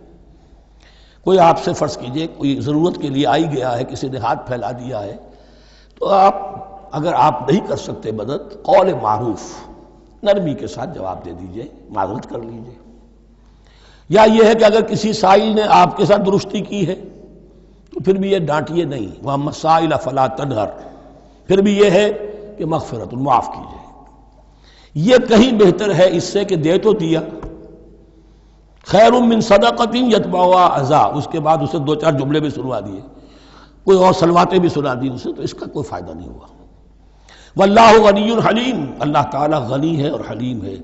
کوئی آپ سے فرض کیجئے کوئی ضرورت کے لیے آئی گیا ہے، کسی نے ہاتھ پھیلا دیا ہے، تو آپ اگر آپ نہیں کر سکتے مدد، قول معروف، نرمی کے ساتھ جواب دے دیجئے، معذرت کر لیجئے، یا یہ ہے کہ اگر کسی سائل نے آپ کے ساتھ درستی کی ہے تو پھر بھی یہ ڈانٹیے نہیں، وَأَمَّا السَّائِلَ فَلَا تَنْهَرْ، پھر بھی یہ ہے کہ مغفرت معاف کیجیے۔ یہ کہیں بہتر ہے اس سے کہ دے تو دیا، خیر من صدقۃ یتبعھا اذی، اس کے بعد اسے دو چار جملے بھی سنوا دیے، کوئی اور سلواتیں بھی سنا دی اسے، تو اس کا کوئی فائدہ نہیں ہوا۔ واللہ غنی حلیم، اللہ تعالیٰ غنی ہے اور حلیم ہے۔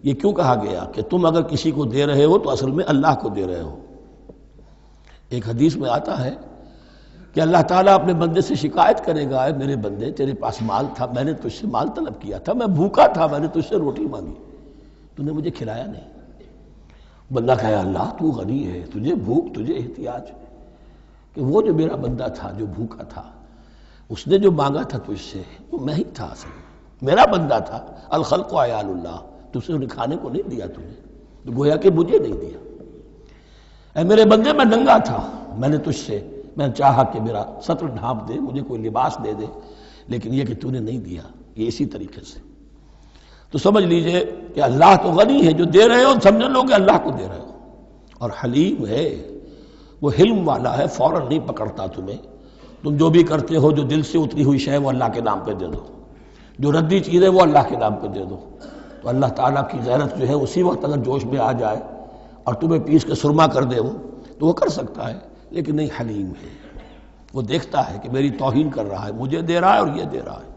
یہ کیوں کہا گیا کہ تم اگر کسی کو دے رہے ہو تو اصل میں اللہ کو دے رہے ہو۔ ایک حدیث میں آتا ہے کہ اللہ تعالیٰ اپنے بندے سے شکایت کرے گا، اے میرے بندے تیرے پاس مال تھا، میں نے تجھ سے مال طلب کیا تھا، میں بھوکا تھا، میں نے تجھ سے روٹی مانگی، تو نے مجھے کھلایا نہیں۔ بندہ کہے اللہ تو غنی ہے، تجھے بھوک تجھے احتیاج، کہ وہ جو میرا بندہ تھا جو بھوکا تھا اس نے جو مانگا تھا تجھ سے وہ میں ہی تھا، اصل میرا بندہ تھا۔ الخلق عیال اللہ، تجھ سے انہیں کھانے کو نہیں دیا تجھے، تو گویا کہ مجھے نہیں دیا۔ اے میرے بندے میں ننگا تھا، میں نے تجھ سے میں چاہا کہ میرا سطر ڈھانپ دے، مجھے کوئی لباس دے دے، لیکن یہ کہ تو نے نہیں دیا۔ یہ اسی طریقے سے تو سمجھ لیجئے کہ اللہ تو غنی ہے، جو دے رہے ہو سمجھ لو کہ اللہ کو دے رہے ہو، اور حلیم ہے، وہ حلم والا ہے، فوراً نہیں پکڑتا تمہیں۔ تم جو بھی کرتے ہو جو دل سے اتری ہوئی شے وہ اللہ کے نام پہ دے دو، جو ردی چیز ہے وہ اللہ کے نام پہ دے دو، تو اللہ تعالیٰ کی غیرت جو ہے اسی وقت اگر جوش میں آ جائے اور تمہیں پیس کے سرما کر دے وہ، تو وہ کر سکتا ہے، لیکن نہیں، حلیم ہے، وہ دیکھتا ہے کہ میری توہین کر رہا ہے، مجھے دے رہا ہے اور یہ دے رہا ہے۔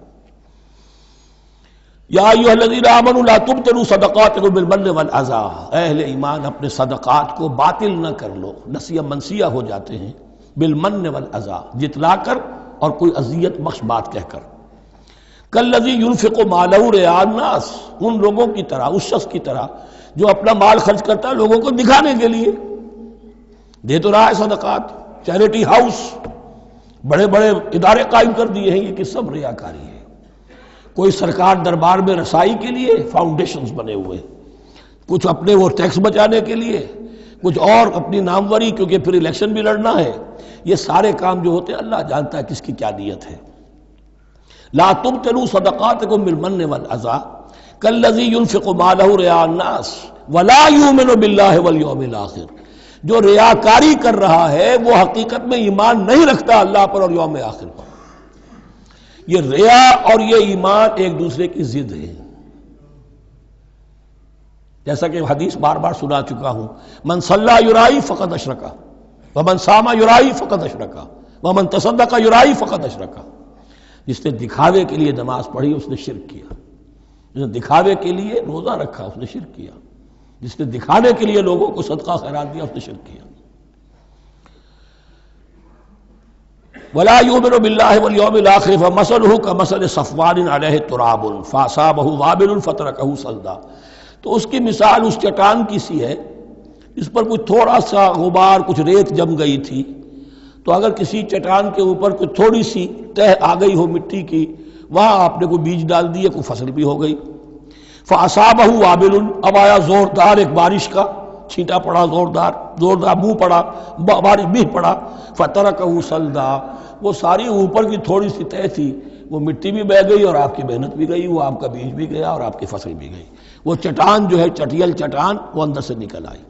یا ایھا الذین آمنوا لا تبطلوا صدقاتکم بالمن والاذی، اہل ایمان اپنے صدقات کو باطل نہ کر لو، نسیہ منسیہ ہو جاتے ہیں، بالمن والاذی، جتلا کر اور کوئی اذیت بخش بات کہہ کر۔ کالذی ينفق مالہ رئاء الناس، ان لوگوں کی طرح، اس شخص کی طرح جو اپنا مال خرچ کرتا ہے لوگوں کو دکھانے کے لیے، دے تو رہا ہے صدقات، چیریٹی ہاؤس، بڑے بڑے ادارے قائم کر دیے ہیں، یہ کہ سب ریاکاری ہے۔ کوئی سرکار دربار میں رسائی کے لیے فاؤنڈیشنز بنے ہوئے، کچھ اپنے وہ ٹیکس بچانے کے لیے، کچھ اور اپنی ناموری، کیونکہ پھر الیکشن بھی لڑنا ہے۔ یہ سارے کام جو ہوتے ہیں اللہ جانتا ہے کس کی کیا نیت ہے۔ لا تبطلوا صدقاتکم بالمن والاذی کالذی ينفق مالہ رئاء الناس ولا یؤمن باللہ والیوم الآخر، جو ریاکاری کر رہا ہے وہ حقیقت میں ایمان نہیں رکھتا اللہ پر اور یوم آخر پر۔ یہ ریا اور یہ ایمان ایک دوسرے کی ضد ہے، جیسا کہ حدیث بار بار سنا چکا ہوں، من صلی یرائی فقد اشرکا ومن صام یرائی فقد اشرکا ومن تصدق یرائی فقد اشرکا۔ جس نے دکھاوے کے لیے نماز پڑھی اس نے شرک کیا، جس نے دکھاوے کے لیے روزہ رکھا اس نے شرک کیا، جس نے دکھانے کے لیے لوگوں کو صدقہ خیرات دیا اس نے شرک کیا۔ ولا یؤمن باللہ والیوم الآخر فمثلہ کمثل صفوان علیہ تراب فاصابہ وابل فترکہ صلدا، تو اس کی مثال اس چٹان کی سی ہے اس پر کچھ تھوڑا سا غبار، کچھ ریت جم گئی تھی، تو اگر کسی چٹان کے اوپر کچھ تھوڑی سی تہ آ گئی ہو مٹی کی، وہاں آپ نے کوئی بیج ڈال دیے، کوئی فصل بھی ہو گئی۔ فاصابہ وابل، اب آیا زوردار ایک بارش کا چھینٹا پڑا، زوردار بو پڑا، بارش بھی پڑا، فترکہ صلدا، وہ ساری اوپر کی تھوڑی سی تہ تھی، وہ مٹی بھی بہہ گئی اور آپ کی محنت بھی گئی، وہ آپ کا بیج بھی گیا اور آپ کی فصل بھی گئی۔ وہ چٹان جو ہے چٹیل چٹان وہ اندر سے نکل آئی،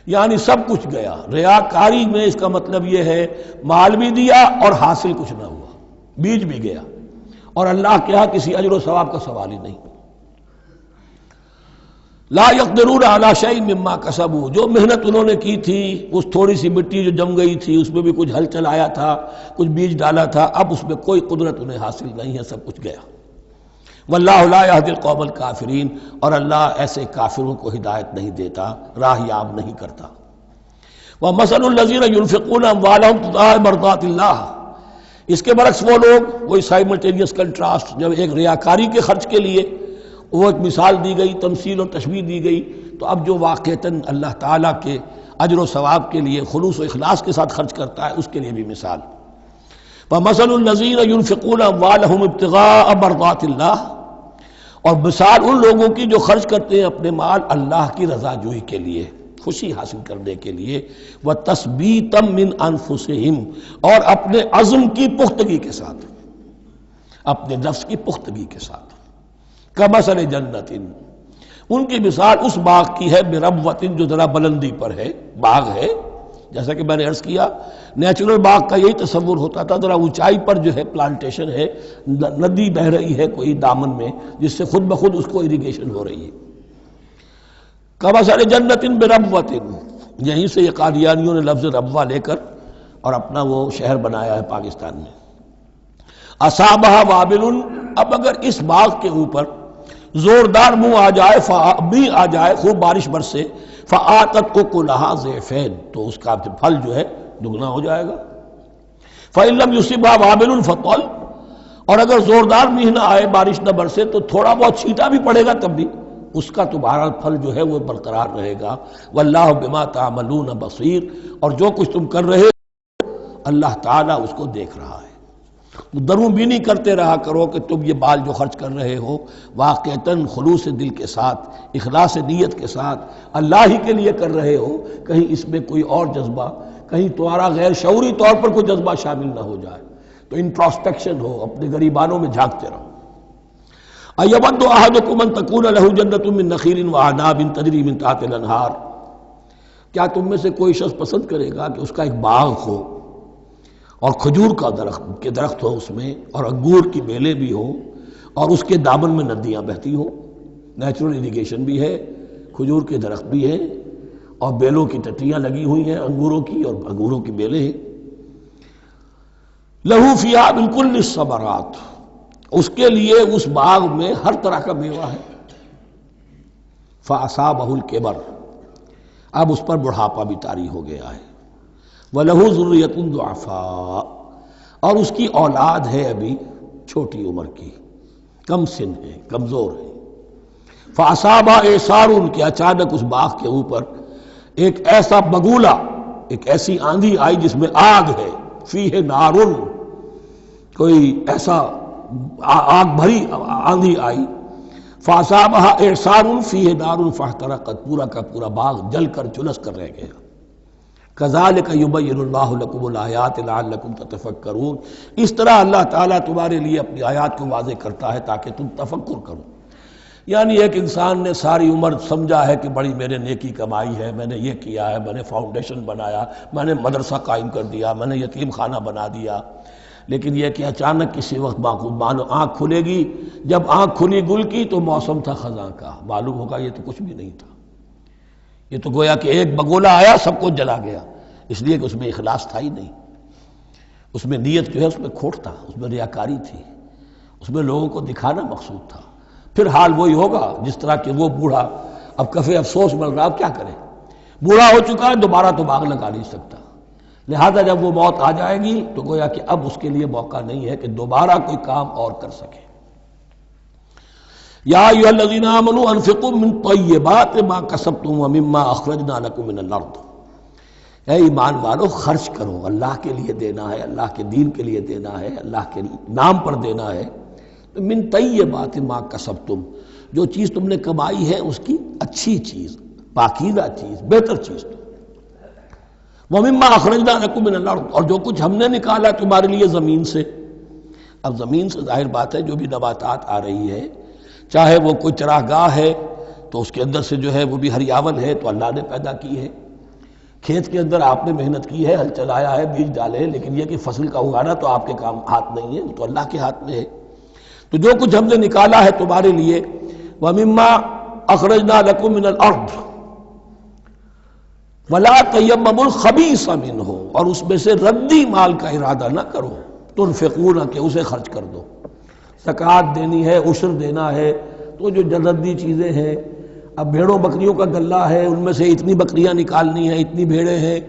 یعنی سب کچھ گیا۔ ریاکاری میں اس کا مطلب یہ ہے مال بھی دیا اور حاصل کچھ نہ ہوا، بیج بھی گیا، اور اللہ کے ہاں کسی اجر و ثواب کا سوال ہی نہیں۔ لا یقدرون علی شیء مما کسبوا، جو محنت انہوں نے کی تھی، اس تھوڑی سی مٹی جو جم گئی تھی اس میں بھی کچھ ہل چلایا تھا، کچھ بیج ڈالا تھا، اب اس میں کوئی قدرت انہیں حاصل نہیں ہے، سب کچھ گیا۔ واللہ لا یہدی القوم الکافرین، اور اللہ ایسے کافروں کو ہدایت نہیں دیتا، راہ یاب نہیں کرتا۔ ومثل الذین ينفقون اموالهم ابتغاء مرضات اللہ، اس کے برعکس وہ لوگ، وہی سائملٹینیس کنٹراسٹ، جب ایک ریاکاری کے خرچ کے لیے وہ ایک مثال دی گئی، تمثیل اور تشبیہ دی گئی، تو اب جو واقعتاً اللہ تعالیٰ کے اجر و ثواب کے لیے خلوص و اخلاص کے ساتھ خرچ کرتا ہے اس کے لیے بھی مثال۔ وَمَثَلُ الَّذِينَ يُنْفِقُونَ أَمْوَالَهُمْ ابْتِغَاءَ مَرْضَاتِ اللَّهِ، اور مثال ان لوگوں کی جو خرچ کرتے ہیں اپنے مال اللہ کی رضا جوئی کے لیے، خوشی حاصل کرنے کے لیے، وَتَثْبِيتًا مِّنْ أَنفُسِهِمْ، اور اپنے عزم کی پختگی کے ساتھ، اپنے نفس کی پختگی کے ساتھ۔ کمثل جنت، ان کی مثال اس باغ کی ہے بربوۃ جو ذرا بلندی پر ہے، باغ ہے، جیسا کہ میں نے عرض کیا نیچرل باغ کا یہی تصور ہوتا تھا، ذرا اونچائی پر جو ہے پلانٹیشن ہے، ندی بہہ رہی ہے کوئی دامن میں جس سے خود بخود اس کو اریگیشن ہو رہی ہے۔ کمثل جنت بربوۃ، یہیں سے یہ قادیانیوں نے لفظ ربوہ لے کر اور اپنا وہ شہر بنایا ہے پاکستان میں۔ اصابہ وابل، اب اگر اس باغ کے اوپر زوردار منہ آ جائے، بھی آ جائے، خوب بارش برسے، فآتت اکلھا ضعفین، تو اس کا پھل جو ہے دگنا ہو جائے گا۔ فإن لم يصبها وابل فطل، اور اگر زوردار میںہ نہ آئے، بارش نہ برسے، تو تھوڑا بہت چھینٹا بھی پڑے گا تب بھی اس کا تو بہرحال پھل جو ہے وہ برقرار رہے گا۔ واللہ بما تعملون بصیر، اور جو کچھ تم کر رہے ہو اللہ تعالیٰ اس کو دیکھ رہا ہے۔ دروں بینی کرتے رہا کرو کہ تم یہ بال جو خرچ کر رہے ہو واقعتاً خلوص دل کے ساتھ، اخلاص نیت کے ساتھ اللہ ہی کے لیے کر رہے ہو، کہیں اس میں کوئی اور جذبہ، کہیں تمہارا غیر شعوری طور پر کوئی جذبہ شامل نہ ہو جائے، تو انٹراسپیکشن ہو، اپنے غریبانوں میں جھانکتے رہو۔ ایود احدکم ان تکون لہ جنۃ من نخیل واعناب تجری من تحتہا الانہار، کیا تم میں سے کوئی شخص پسند کرے گا کہ اس کا ایک باغ ہو اور کھجور کا درخت ہو اس میں، اور انگور کی بیلیں بھی ہوں، اور اس کے دامن میں ندیاں بہتی ہوں، نیچرل اریگیشن بھی ہے، کھجور کے درخت بھی ہیں، اور بیلوں کی ٹٹیاں لگی ہوئی ہیں انگوروں کی، اور انگوروں کی بیلیں ہیں۔ لہو فیہا من کل الثمرات، اس کے لیے اس باغ میں ہر طرح کا میوہ ہے۔ فاصابہ الکبر، اب اس پر بڑھاپا بھی طاری ہو گیا ہے۔ وَلَهُ ذُرِّيَّةٌ ضُعَفَاء، اور اس کی اولاد ہے ابھی چھوٹی عمر کی، کم سن ہے، کمزور ہے۔ فَأَصَابَهَا إِعْصَارٌ، کہ اچانک اس باغ کے اوپر ایک ایسا بگولا، ایک ایسی آندھی آئی جس میں آگ ہے، فِيهِ نَارٌ، کوئی ایسا آگ بھری آندھی آئی۔ فَأَصَابَهَا إِعْصَارٌ فِيهِ نَارٌ فَاحْتَرَقَتْ، پورا کا پورا باغ جل کر جلس کر رہ گیا۔ کذالک یبین اللہ لکم الآیات لعلکم تتفکرون، اس طرح اللہ تعالیٰ تمہارے لیے اپنی آیات کو واضح کرتا ہے تاکہ تم تفکر کرو۔ یعنی ایک انسان نے ساری عمر سمجھا ہے کہ بڑی میرے نیکی کمائی ہے، میں نے یہ کیا ہے، میں نے فاؤنڈیشن بنایا، میں نے مدرسہ قائم کر دیا، میں نے یتیم خانہ بنا دیا، لیکن یہ کہ اچانک کسی وقت مانو آنکھ کھلے گی، جب آنکھ کھلی گل کی تو موسم تھا خزاں کا، معلوم ہوگا یہ تو کچھ بھی نہیں تھا، یہ تو گویا کہ ایک بگولا آیا سب کو جلا گیا، اس لیے کہ اس میں اخلاص تھا ہی نہیں، اس میں نیت جو ہے اس میں کھوٹ تھا، اس میں ریاکاری تھی، اس میں لوگوں کو دکھانا مقصود تھا۔ پھر حال وہی ہوگا جس طرح کہ وہ بوڑھا اب کفِ افسوس مل رہا، اب کیا کرے، بوڑھا ہو چکا ہے، دوبارہ تو باغ لگا نہیں سکتا، لہذا جب وہ موت آ جائے گی تو گویا کہ اب اس کے لیے موقع نہیں ہے کہ دوبارہ کوئی کام اور کر سکے۔ یا ایھا الذین آمنوا انفقوا من طیبات ما کسبتم ومما اخرجنا لکم من الارض، اے ایمان والو خرچ کرو، اللہ کے لیے دینا ہے، اللہ کے دین کے لیے دینا ہے، اللہ کے نام پر دینا ہے۔ من طیبات ما کسبتم، جو چیز تم نے کمائی ہے اس کی اچھی چیز، پاکیزہ چیز، بہتر چیز۔ ومما اخرجنا لکم من الارض، اور جو کچھ ہم نے نکالا تمہارے لیے زمین سے۔ اب زمین سے ظاہر بات ہے جو بھی نباتات آ رہی ہے، چاہے وہ کوئی چراہ گاہ ہے تو اس کے اندر سے جو ہے وہ بھی ہریاول ہے تو اللہ نے پیدا کی ہے، کھیت کے اندر آپ نے محنت کی ہے، ہل چلایا ہے، بیج ڈالے ہیں، لیکن یہ کہ فصل کا اگانا تو آپ کے کام ہاتھ نہیں ہے، تو اللہ کے ہاتھ میں ہے۔ تو جو کچھ ہم نے نکالا ہے تمہارے لیے، وَمِمَّا أَخْرَجْنَا لَكُم مِّنَ الْأَرْضِ وَلَا تَيَمَّمُوا الْخَبِيثَ مِنْهُ، اور اس میں سے ردی مال کا ارادہ نہ کرو، تنفقون، کہ اسے خرچ کر دو، زکوٰۃ دینی ہے، عشر دینا ہے، تو جو ردی چیزیں ہیں، اب بھیڑوں بکریوں کا غلہ ہے، ان میں سے اتنی بکریاں نکالنی ہیں، اتنی بھیڑیں ہیں،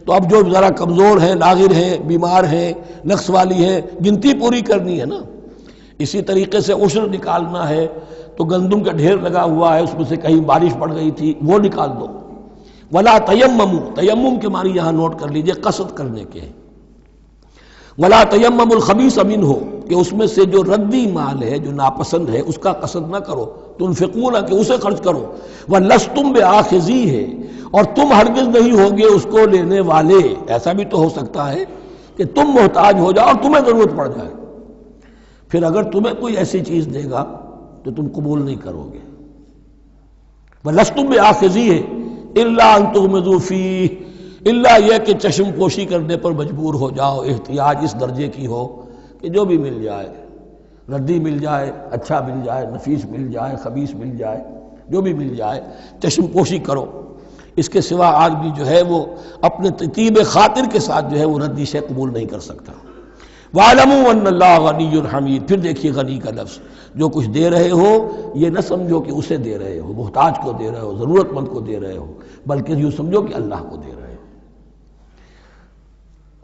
تو اب جو ذرا کمزور ہیں، لاغر ہیں، بیمار ہیں، نقص والی ہیں، گنتی پوری کرنی ہے نا۔ اسی طریقے سے عشر نکالنا ہے تو گندم کا ڈھیر لگا ہوا ہے، اس میں سے کہیں بارش پڑ گئی تھی، وہ نکال دو۔ ولا تیمموا، تیمم کے معنی یہاں نوٹ کر لیجئے قصد کرنے کے ہیں۔ ولا تیمموا الخبیث منہ، کہ اس میں سے جو ردی مال ہے، جو ناپسند ہے، اس کا قصد نہ کرو، تنفقون، کہ اسے خرچ کرو، وَلَسْتُمْ بِآخِذِیہِ، اور تم ہرگز نہیں ہوگے اس کو لینے والے۔ ایسا بھی تو ہو سکتا ہے کہ تم محتاج ہو جاؤ اور تمہیں ضرورت پڑ جائے، پھر اگر تمہیں کوئی ایسی چیز دے گا تو تم قبول نہیں کرو گے۔ وَلَسْتُمْ بِآخِذِيهِ إِلَّا أَن تُغْمِضُوا فِيهِ، الا یہ کہ چشم پوشی کرنے پر مجبور ہو جاؤ، احتیاج اس درجے کی ہو کہ جو بھی مل جائے، ردی مل جائے، اچھا مل جائے، نفیس مل جائے، خبیث مل جائے، جو بھی مل جائے چشم پوشی کرو۔ اس کے سوا آدمی جو ہے وہ اپنے طیب خاطر کے ساتھ جو ہے وہ ردی شے قبول نہیں کر سکتا۔ وَاعْلَمُوا أَنَّ اللَّهَ غَنِيٌّ حَمِيدٌ، پھر دیکھیے غنی کا لفظ، جو کچھ دے رہے ہو یہ نہ سمجھو کہ اسے دے رہے ہو، محتاج کو دے رہے ہو، ضرورت مند کو دے رہے ہو، بلکہ یوں سمجھو کہ اللہ کو دے رہے ہو۔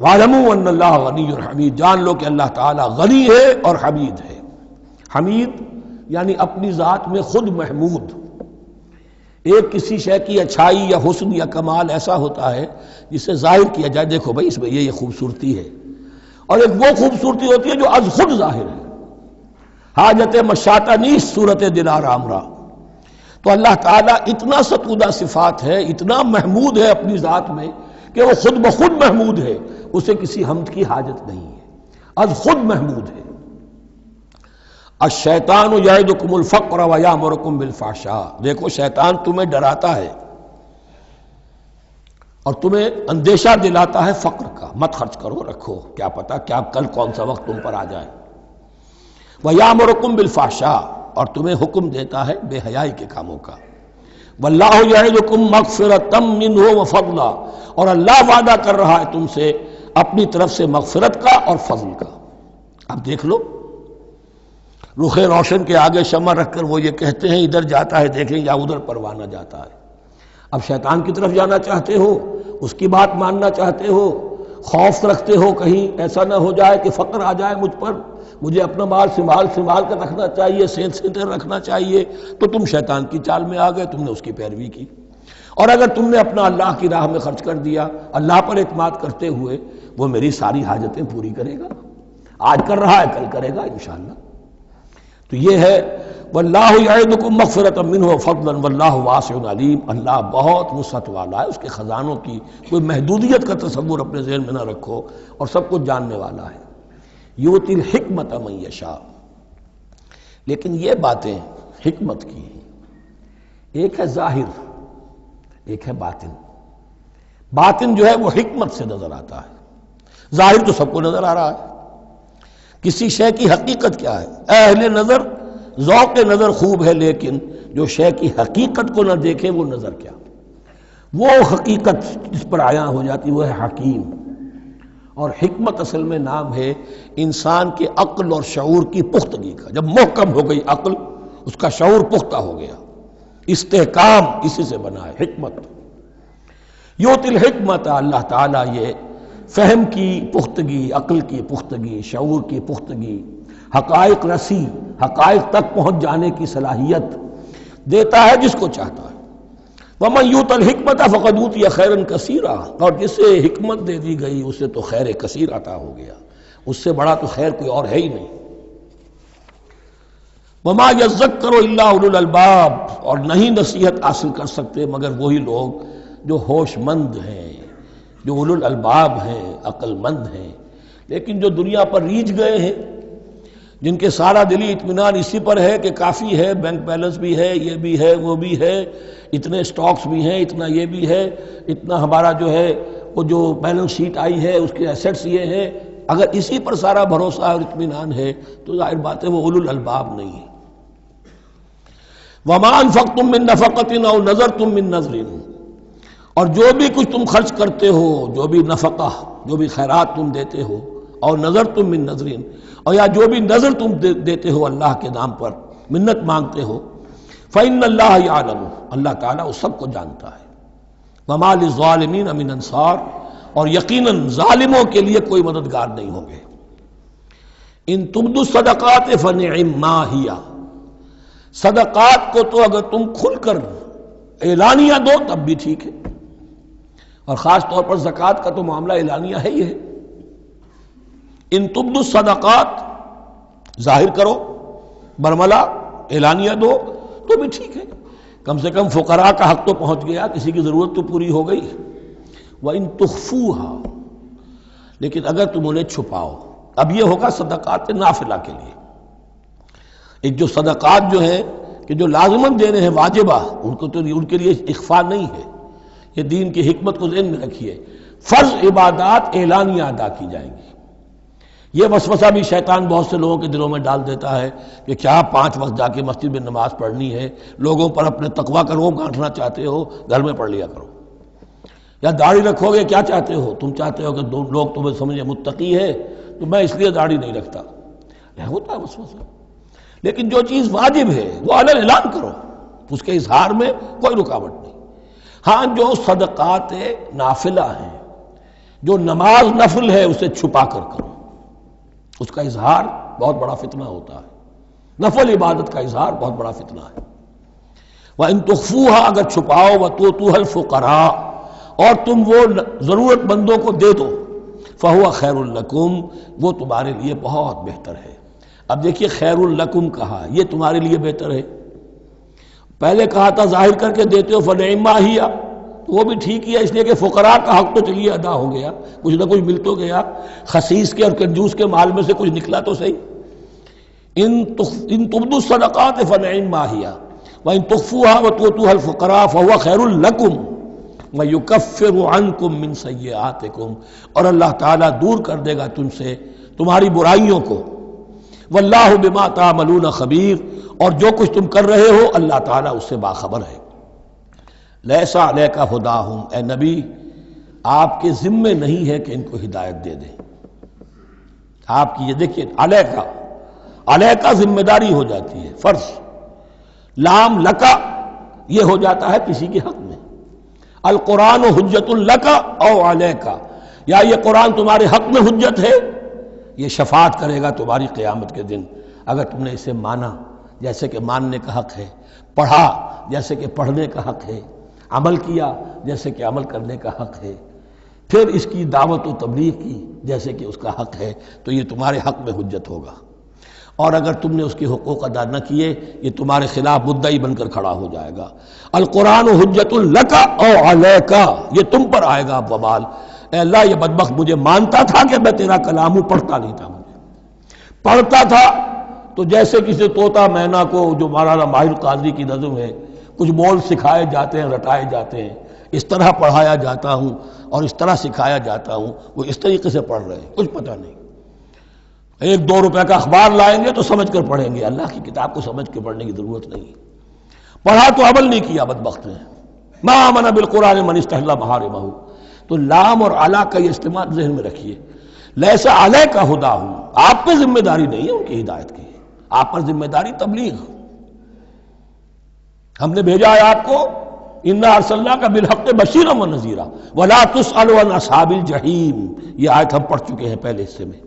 وَاعْلَمُوا أَنَّ اللَّهَ غَنِيٌّ حَمِيدٌ، جان لو کہ اللہ تعالیٰ غنی ہے اور حمید ہے۔ حمید یعنی اپنی ذات میں خود محمود۔ ایک کسی شے کی اچھائی یا حسن یا کمال ایسا ہوتا ہے جسے ظاہر کیا جائے، دیکھو بھائی اس میں یہ خوبصورتی ہے، اور ایک وہ خوبصورتی ہوتی ہے جو از خود ظاہر ہے۔ حاجت مشاطہ نیست صورت دل آرام را۔ تو اللہ تعالیٰ اتنا ستودہ صفات ہے، اتنا محمود ہے اپنی ذات میں کہ وہ خود بخود محمود ہے، اسے کسی حمد کی حاجت نہیں ہے، از خود محمود ہے۔ الشیطان یعدکم الفقر ویامرکم بالفحشاء، دیکھو شیطان تمہیں ڈراتا ہے اور تمہیں اندیشہ دلاتا ہے فقر کا، مت خرچ کرو، رکھو، کیا پتہ کیا کل کون سا وقت تم پر آ جائے۔ وَيَأْمُرُكُمْ بِالْفَحْشَاءِ، اور تمہیں حکم دیتا ہے بے حیائی کے کاموں کا۔ وَاللَّهُ يَعِدُكُمْ مَغْفِرَةً مِّنْهُ وَفَضْلًا، اور اللہ وعدہ کر رہا ہے تم سے اپنی طرف سے مغفرت کا اور فضل کا۔ اب دیکھ لو، رخ روشن کے آگے شمع رکھ کر وہ یہ کہتے ہیں ادھر جاتا ہے دیکھیں یا ادھر پروانہ جاتا ہے۔ اب شیطان کی طرف جانا چاہتے ہو، اس کی بات ماننا چاہتے ہو، خوف رکھتے ہو کہیں ایسا نہ ہو جائے کہ فقر آ جائے مجھ پر، مجھے اپنا مال سنبھال کر رکھنا چاہیے، سینت رکھنا چاہیے، تو تم شیطان کی چال میں آ گئے، تم نے اس کی پیروی کی۔ اور اگر تم نے اپنا اللہ کی راہ میں خرچ کر دیا، اللہ پر اعتماد کرتے ہوئے، وہ میری ساری حاجتیں پوری کرے گا، آج کر رہا ہے کل کرے گا انشاءاللہ۔ تو یہ ہے واللہ یعدکم مغفرۃ منہ وفضلا واللہ واسع علیم، اللہ بہت وسعت والا ہے، اس کے خزانوں کی کوئی محدودیت کا تصور اپنے ذہن میں نہ رکھو، اور سب کچھ جاننے والا ہے۔ یؤتی الحکمۃ من یشاء، لیکن یہ باتیں حکمت کی ہیں، ایک ہے ظاہر ایک ہے باطن۔ باطن جو ہے وہ حکمت سے نظر آتا ہے، ظاہر تو سب کو نظر آ رہا ہے۔ کسی شے کی حقیقت کیا ہے، اہل نظر ذوق نظر خوب ہے، لیکن جو شے کی حقیقت کو نہ دیکھے وہ نظر کیا، وہ حقیقت جس پر عیاں ہو جاتی وہ ہے حکیم۔ اور حکمت اصل میں نام ہے انسان کے عقل اور شعور کی پختگی کا۔ جب محکم ہو گئی عقل، اس کا شعور پختہ ہو گیا، استحکام اسی سے بنا ہے حکمت۔ یؤتی الحکمت، اللہ تعالیٰ یہ فہم کی پختگی، عقل کی پختگی، شعور کی پختگی، حقائق رسی، حقائق تک پہنچ جانے کی صلاحیت دیتا ہے جس کو چاہتا ہے۔ وَمَن یُؤْتَ الْحِکْمَةَ فَقَدْ أُوتِیَ خَیْرًا کَثِیرًا، اور جسے حکمت دے دی گئی اسے تو خیر کثیر عطا ہو گیا، اس سے بڑا تو خیر کوئی اور ہے ہی نہیں۔ وَمَا يَذَّکَّرُ إِلَّا أُولُو الْأَلْبَابِ، اور نہیں نصیحت حاصل کر سکتے مگر وہی لوگ جو ہوش مند ہیں، جو اولو الالباب ہیں، عقل مند ہیں۔ لیکن جو دنیا پر ریجھ گئے ہیں، جن کے سارا دلی اطمینان اسی پر ہے کہ کافی ہے، بینک بیلنس بھی ہے، یہ بھی ہے، وہ بھی ہے، اتنے سٹاکس بھی ہیں، اتنا یہ بھی ہے، اتنا ہمارا جو ہے وہ جو بیلنس شیٹ آئی ہے اس کے ایسٹس یہ ہیں، اگر اسی پر سارا بھروسہ اور اطمینان ہے تو ظاہر بات ہے وہ اولو الالباب نہیں ہے۔ وَمَا أَنفَقْتُم مِّن نَفَقَةٍ أَوْ نَذَرْتُم مِّن نَذْرٍ، اور جو بھی کچھ تم خرچ کرتے ہو، جو بھی نفقہ، جو بھی خیرات تم دیتے ہو، اور نظر تم من نظرین، اور یا جو بھی نظر تم دیتے ہو اللہ کے نام پر، منت مانگتے ہو، فإن اللہ یعلم، اللہ تعالیٰ اس سب کو جانتا ہے۔ وما للظالمین من انصار، اور یقیناً ظالموں کے لیے کوئی مددگار نہیں ہوں گے۔ ان تبدوا الصدقات فنعما ہی، صدقات کو تو اگر تم کھل کر اعلانیہ دو تب بھی ٹھیک ہے، اور خاص طور پر زکوٰۃ کا تو معاملہ اعلانیہ ہے ہی ہے۔ ان تبدوا الصدقات، ظاہر کرو، برملا اعلانیہ دو تو بھی ٹھیک ہے، کم سے کم فقراء کا حق تو پہنچ گیا، کسی کی ضرورت تو پوری ہو گئی۔ وَإِن تُخْفُوهَا، لیکن اگر تم انہیں چھپاؤ، اب یہ ہوگا صدقات نافلہ کے لیے۔ ایک جو صدقات جو ہیں کہ جو لازماً دینے ہیں واجبہ ان کو تو ان کے لیے اخفا نہیں ہے، یہ دین کی حکمت کو ذہن میں رکھیے، فرض عبادات اعلانیہ ادا کی جائیں گی۔ یہ وسوسہ بھی شیطان بہت سے لوگوں کے دلوں میں ڈال دیتا ہے کہ کیا 5 وقت جا کے مسجد میں نماز پڑھنی ہے، لوگوں پر اپنے تقویٰ کا روب گانٹھنا چاہتے ہو، گھر میں پڑھ لیا کرو، یا داڑھی رکھو گے، کیا چاہتے ہو تم؟ چاہتے ہو کہ لوگ تمہیں سمجھے متقی ہے تو میں اس لیے داڑھی نہیں رکھتا، ہوتا ہے وسوسہ۔ لیکن جو چیز واجب ہے وہ علن اعلان کرو، اس کے اظہار میں کوئی رکاوٹ نہیں۔ ہاں جو صدقات نافلہ ہیں، جو نماز نفل ہے، اسے چھپا کر کرو، اس کا اظہار بہت بڑا فتنہ ہوتا ہے، نفل عبادت کا اظہار بہت بڑا فتنہ ہے۔ وَإِن تُخْفُوهَا، اگر چھپاؤ، وَتُؤْتُوهَا الْفُقَرَاءَ، اور تم وہ ضرورت مندوں کو دے دو، فَهُوَ خَيْرٌ لَكُمْ، وہ تمہارے لیے بہت بہتر ہے۔ اب دیکھیے خیر لکم کہا، یہ تمہارے لیے بہتر ہے۔ پہلے کہا تھا ظاہر کر کے دیتے ہو فنعما ہی، وہ بھی ٹھیک ہی ہے، اس لیے کہ فقراء کا حق تو چلیے ادا ہو گیا، کچھ نہ کچھ مل تو گیا، خسیس کے اور کنجوس کے مال میں سے کچھ نکلا تو صحیح۔ ان تبدوا الصدقات فنعما ہی وان تخفوها وتؤتوها الفقراء فهو خیر لکم ویکفر عنکم من سیئاتکم، اور اللہ تعالیٰ دور کر دے گا تم سے تمہاری برائیوں کو۔ واللہ بما تعملون خبیر، اور جو کچھ تم کر رہے ہو اللہ تعالیٰ اس سے باخبر ہے۔ لیس علیک ھداھم، اے نبی آپ کے ذمے نہیں ہے کہ ان کو ہدایت دے دیں۔ آپ کی یہ دیکھیے علیکا ذمہ داری ہو جاتی ہے، فرض۔ لام لکا یہ ہو جاتا ہے کسی کے حق میں۔ القرآن حجت لکا او علیکا، یا یہ قرآن تمہارے حق میں حجت ہے، یہ شفاعت کرے گا تمہاری قیامت کے دن اگر تم نے اسے مانا، جیسے کہ ماننے کا حق ہے، پڑھا جیسے کہ پڑھنے کا حق ہے، عمل کیا جیسے کہ عمل کرنے کا حق ہے، پھر اس کی دعوت و تبلیغ کی جیسے کہ اس کا حق ہے، تو یہ تمہارے حق میں حجت ہوگا۔ اور اگر تم نے اس کے حقوق ادا نہ کیے، یہ تمہارے خلاف مدعی بن کر کھڑا ہو جائے گا۔ القرآن حجت لک او علیک، یہ تم پر آئے گا وبال۔ اے اللہ یہ بدبخت مجھے مانتا تھا کہ میں تیرا کلام ہوں، پڑھتا نہیں تھا، مجھے پڑھتا تھا تو جیسے کسی طوطا مینا کو، جو مولانا ماہر قاضی کی نظم ہے، کچھ بول سکھائے جاتے ہیں، رٹائے جاتے ہیں، اس طرح پڑھایا جاتا ہوں اور اس طرح سکھایا جاتا ہوں، وہ اس طریقے سے پڑھ رہے ہیں، کچھ پتہ نہیں۔ 1-2 روپے کا اخبار لائیں گے تو سمجھ کر پڑھیں گے، اللہ کی کتاب کو سمجھ کے پڑھنے کی ضرورت نہیں۔ پڑھا تو عمل نہیں کیا بدبخت نے۔ ما آمن بالقرآن من استحل محارمہ، تو لام اور علا کا یہ استعمال ذہن میں رکھیے۔ لیس علیک ھداھم، آپ پہ ذمہ داری نہیں ہے ان کی ہدایت کی، آپ پر ذمہ داری تبلیغ۔ ہم نے بھیجا ہے آپ کو، انا ارسلناک بالحق بشیرا ونذیرا ولا تسأل عن اصحاب الجحیم، یہ آیت ہم پڑھ چکے ہیں پہلے حصے میں۔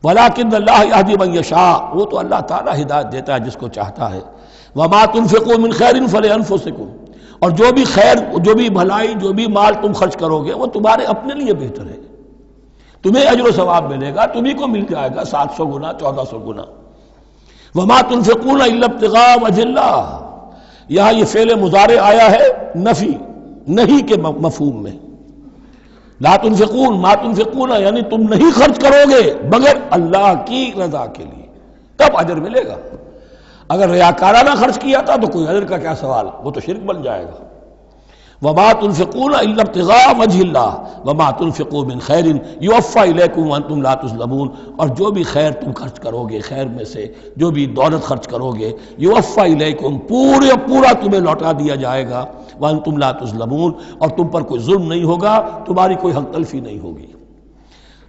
ولکن اللہ یہدی من یشاء، وہ تو اللہ تعالیٰ ہدایت دیتا ہے جس کو چاہتا ہے۔ وما تنفقوا من خیر فلانفسکم، اور جو بھی خیر، جو بھی بھلائی، جو بھی مال تم خرچ کرو گے وہ تمہارے اپنے لیے بہتر ہے، تمہیں اجر و ثواب ملے گا، تمہیں کو مل جائے گا 700 گنا 1400 گنا۔ وما تنفقون الا ابتغاء وجہ اللہ، یہاں یہ فعل مضارع آیا ہے نفی نہیں کے مفہوم میں۔ لا تنفقون، ما تنفقون یعنی تم نہیں خرچ کرو گے مگر اللہ کی رضا کے لیے، تب اجر ملے گا۔ اگر ریاکارانہ خرچ کیا تھا تو کوئی اجر کا کیا سوال، وہ تو شرک بن جائے گا۔ وما تنفقون الا ابتغاء وجہ اللہ وما تنفقوا من خیر یوفی الیکم وانتم لا تظلمون، اور جو بھی خیر تم خرچ کرو گے، خیر میں سے جو بھی دولت خرچ کرو گے، یوفی الیکم پورا تمہیں لوٹا دیا جائے گا، وانتم لا تظلمون، اور تم پر کوئی ظلم نہیں ہوگا، تمہاری کوئی حق تلفی نہیں ہوگی۔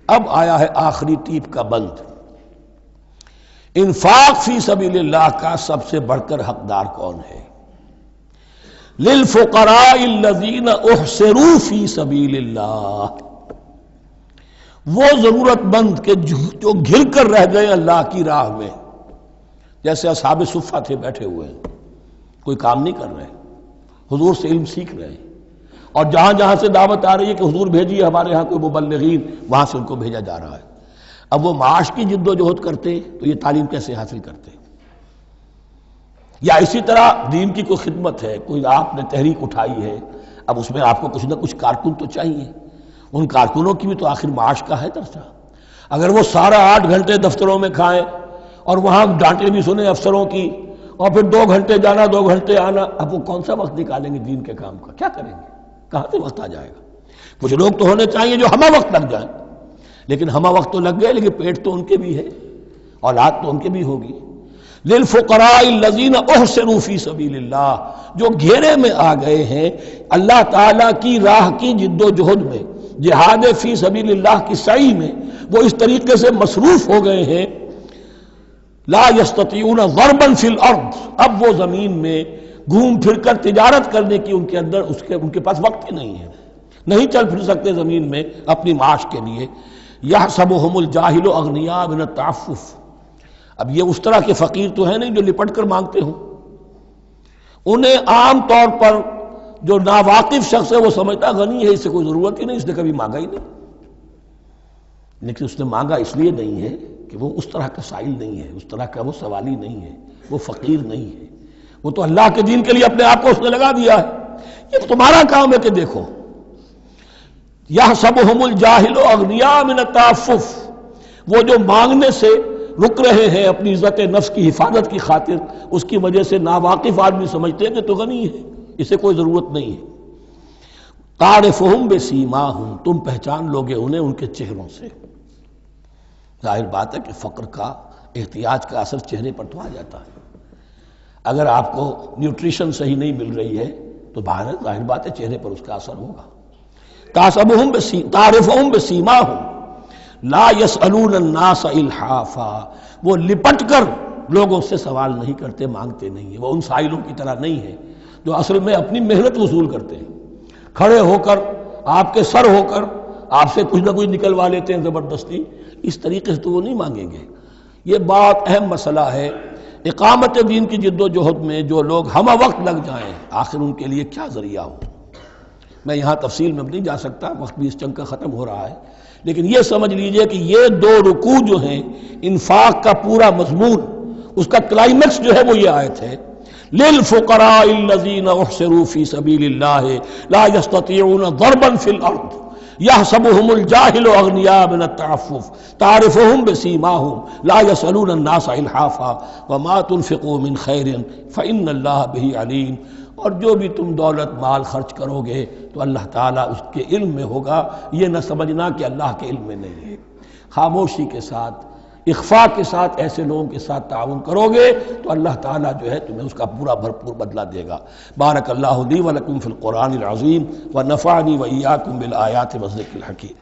اب آیا ہے آخری ٹیپ کا بند۔ انفاق فی سبیل اللہ کا سب سے بڑھ کر حقدار کون ہے؟ للفقراء الذین احصروا فی سبیل اللہ، وہ ضرورت مند کہ جو گھر کر رہ گئے اللہ کی راہ میں، جیسے اصحاب صفہ تھے بیٹھے ہوئے ہیں، کوئی کام نہیں کر رہے، حضور سے علم سیکھ رہے ہیں، اور جہاں جہاں سے دعوت آ رہی ہے کہ حضور بھیجیے ہمارے ہاں کوئی مبلغین، وہاں سے ان کو بھیجا جا رہا ہے۔ اب وہ معاش کی جد و جہد کرتے تو یہ تعلیم کیسے حاصل کرتے؟ یا اسی طرح دین کی کوئی خدمت ہے، کوئی آپ نے تحریک اٹھائی ہے، اب اس میں آپ کو کچھ نہ کچھ کارکن تو چاہیے، ان کارکنوں کی بھی تو آخر معاش کا ہے درجہ۔ اگر وہ سارا 8 گھنٹے دفتروں میں کھائیں اور وہاں ڈانٹے بھی سنیں افسروں کی، اور پھر 2 گھنٹے جانا 2 گھنٹے آنا، اب وہ کون سا وقت نکالیں گے دین کے کام کا؟ کیا کریں گے؟ کہاں سے وقت آ جائے گا؟ کچھ لوگ تو ہونے چاہیے جو ہمہ وقت لگ جائیں، لیکن ہمہ وقت تو لگ گئے، لیکن پیٹ تو ان کے بھی ہے، اولاد تو ان کے بھی ہوگی۔ للفقراء الذین احصروا فی سبیل اللہ، جو گھیرے میں آ گئے ہیں اللہ تعالیٰ کی راہ کی جد و جہد میں، جہاد فی سبیل اللہ کی سعی میں، وہ اس طریقے سے مصروف ہو گئے ہیں، لا یستطیعون ضربا فی الارض، اب وہ زمین میں گھوم پھر کر تجارت کرنے کی ان کے اندر ان کے پاس وقت ہی نہیں ہے، نہیں چل پھر سکتے زمین میں اپنی معاش کے لیے۔ یحسبهم الجاہل اغنیاء من التعفف، اب یہ اس طرح کے فقیر تو ہیں نہیں جو لپٹ کر مانگتے ہوں، انہیں عام طور پر جو ناواقف شخص ہے وہ سمجھتا غنی ہے، اس سے کوئی ضرورت ہی نہیں، اس نے کبھی مانگا ہی نہیں، لیکن اس نے مانگا اس لیے نہیں ہے کہ وہ اس طرح کا سائل نہیں ہے، اس طرح کا وہ سوالی نہیں ہے، وہ فقیر نہیں ہے، وہ تو اللہ کے دین کے لیے اپنے آپ کو اس نے لگا دیا ہے۔ یہ تمہارا کام ہے کہ دیکھو، یحسبهم الجاہل اغنیاء من التعفف، وہ جو مانگنے سے رک رہے ہیں اپنی عزت نفس کی حفاظت کی خاطر، اس کی وجہ سے ناواقف آدمی سمجھتے ہیں کہ تو غنی ہے، اسے کوئی ضرورت نہیں ہے۔ تعرفهم بسیماہم، تم پہچان لوگے انہیں ان کے چہروں سے۔ ظاہر بات ہے کہ فقر کا، احتیاج کا اثر چہرے پر تو آ جاتا ہے۔ اگر آپ کو نیوٹریشن صحیح نہیں مل رہی ہے تو ظاہر بات ہے چہرے پر اس کا اثر ہوگا۔ تعرفهم بسیماہم لا يسألون الناس الحافا، وہ لپٹ کر لوگوں سے سوال نہیں کرتے، مانگتے نہیں ہیں، وہ ان سائلوں کی طرح نہیں ہے جو اصل میں اپنی محنت وصول کرتے ہیں، کھڑے ہو کر آپ کے سر ہو کر آپ سے کچھ نہ کچھ نکلوا لیتے ہیں زبردستی، اس طریقے سے تو وہ نہیں مانگیں گے۔ یہ بات اہم مسئلہ ہے۔ اقامت دین کی جد و جہد میں جو لوگ ہمہ وقت لگ جائیں، آخر ان کے لیے کیا ذریعہ ہو۔ میں یہاں تفصیل میں نہیں جا سکتا، وقت بھی اس چنگ کا ختم ہو رہا ہے، لیکن یہ سمجھ لیجئے کہ یہ 2 رکوع جو ہیں، انفاق کا پورا مضمون، اس کا کلائمیکس جو ہے وہ یہ آیت ہے، للفقراء الذین احصروا فی سبیل اللہ لا یستطیعون ضربا فی الارض یحسبهم الجاہل اغنیاء من التعفف تعرفهم بسیماہم لا یسألون الناس الحافا وما تنفقوا من خیر فإن اللہ بہ علیم۔ اور جو بھی تم دولت مال خرچ کرو گے تو اللہ تعالیٰ اس کے علم میں ہوگا، یہ نہ سمجھنا کہ اللہ کے علم میں نہیں ہے۔ خاموشی کے ساتھ، اخفاء کے ساتھ ایسے لوگوں کے ساتھ تعاون کرو گے تو اللہ تعالیٰ جو ہے تمہیں اس کا پورا بھرپور بدلہ دے گا۔ بارک اللہ لی ولکم فی القرآن العظیم ونفعنی وإیاکم بالآیات والذکر الحکیم۔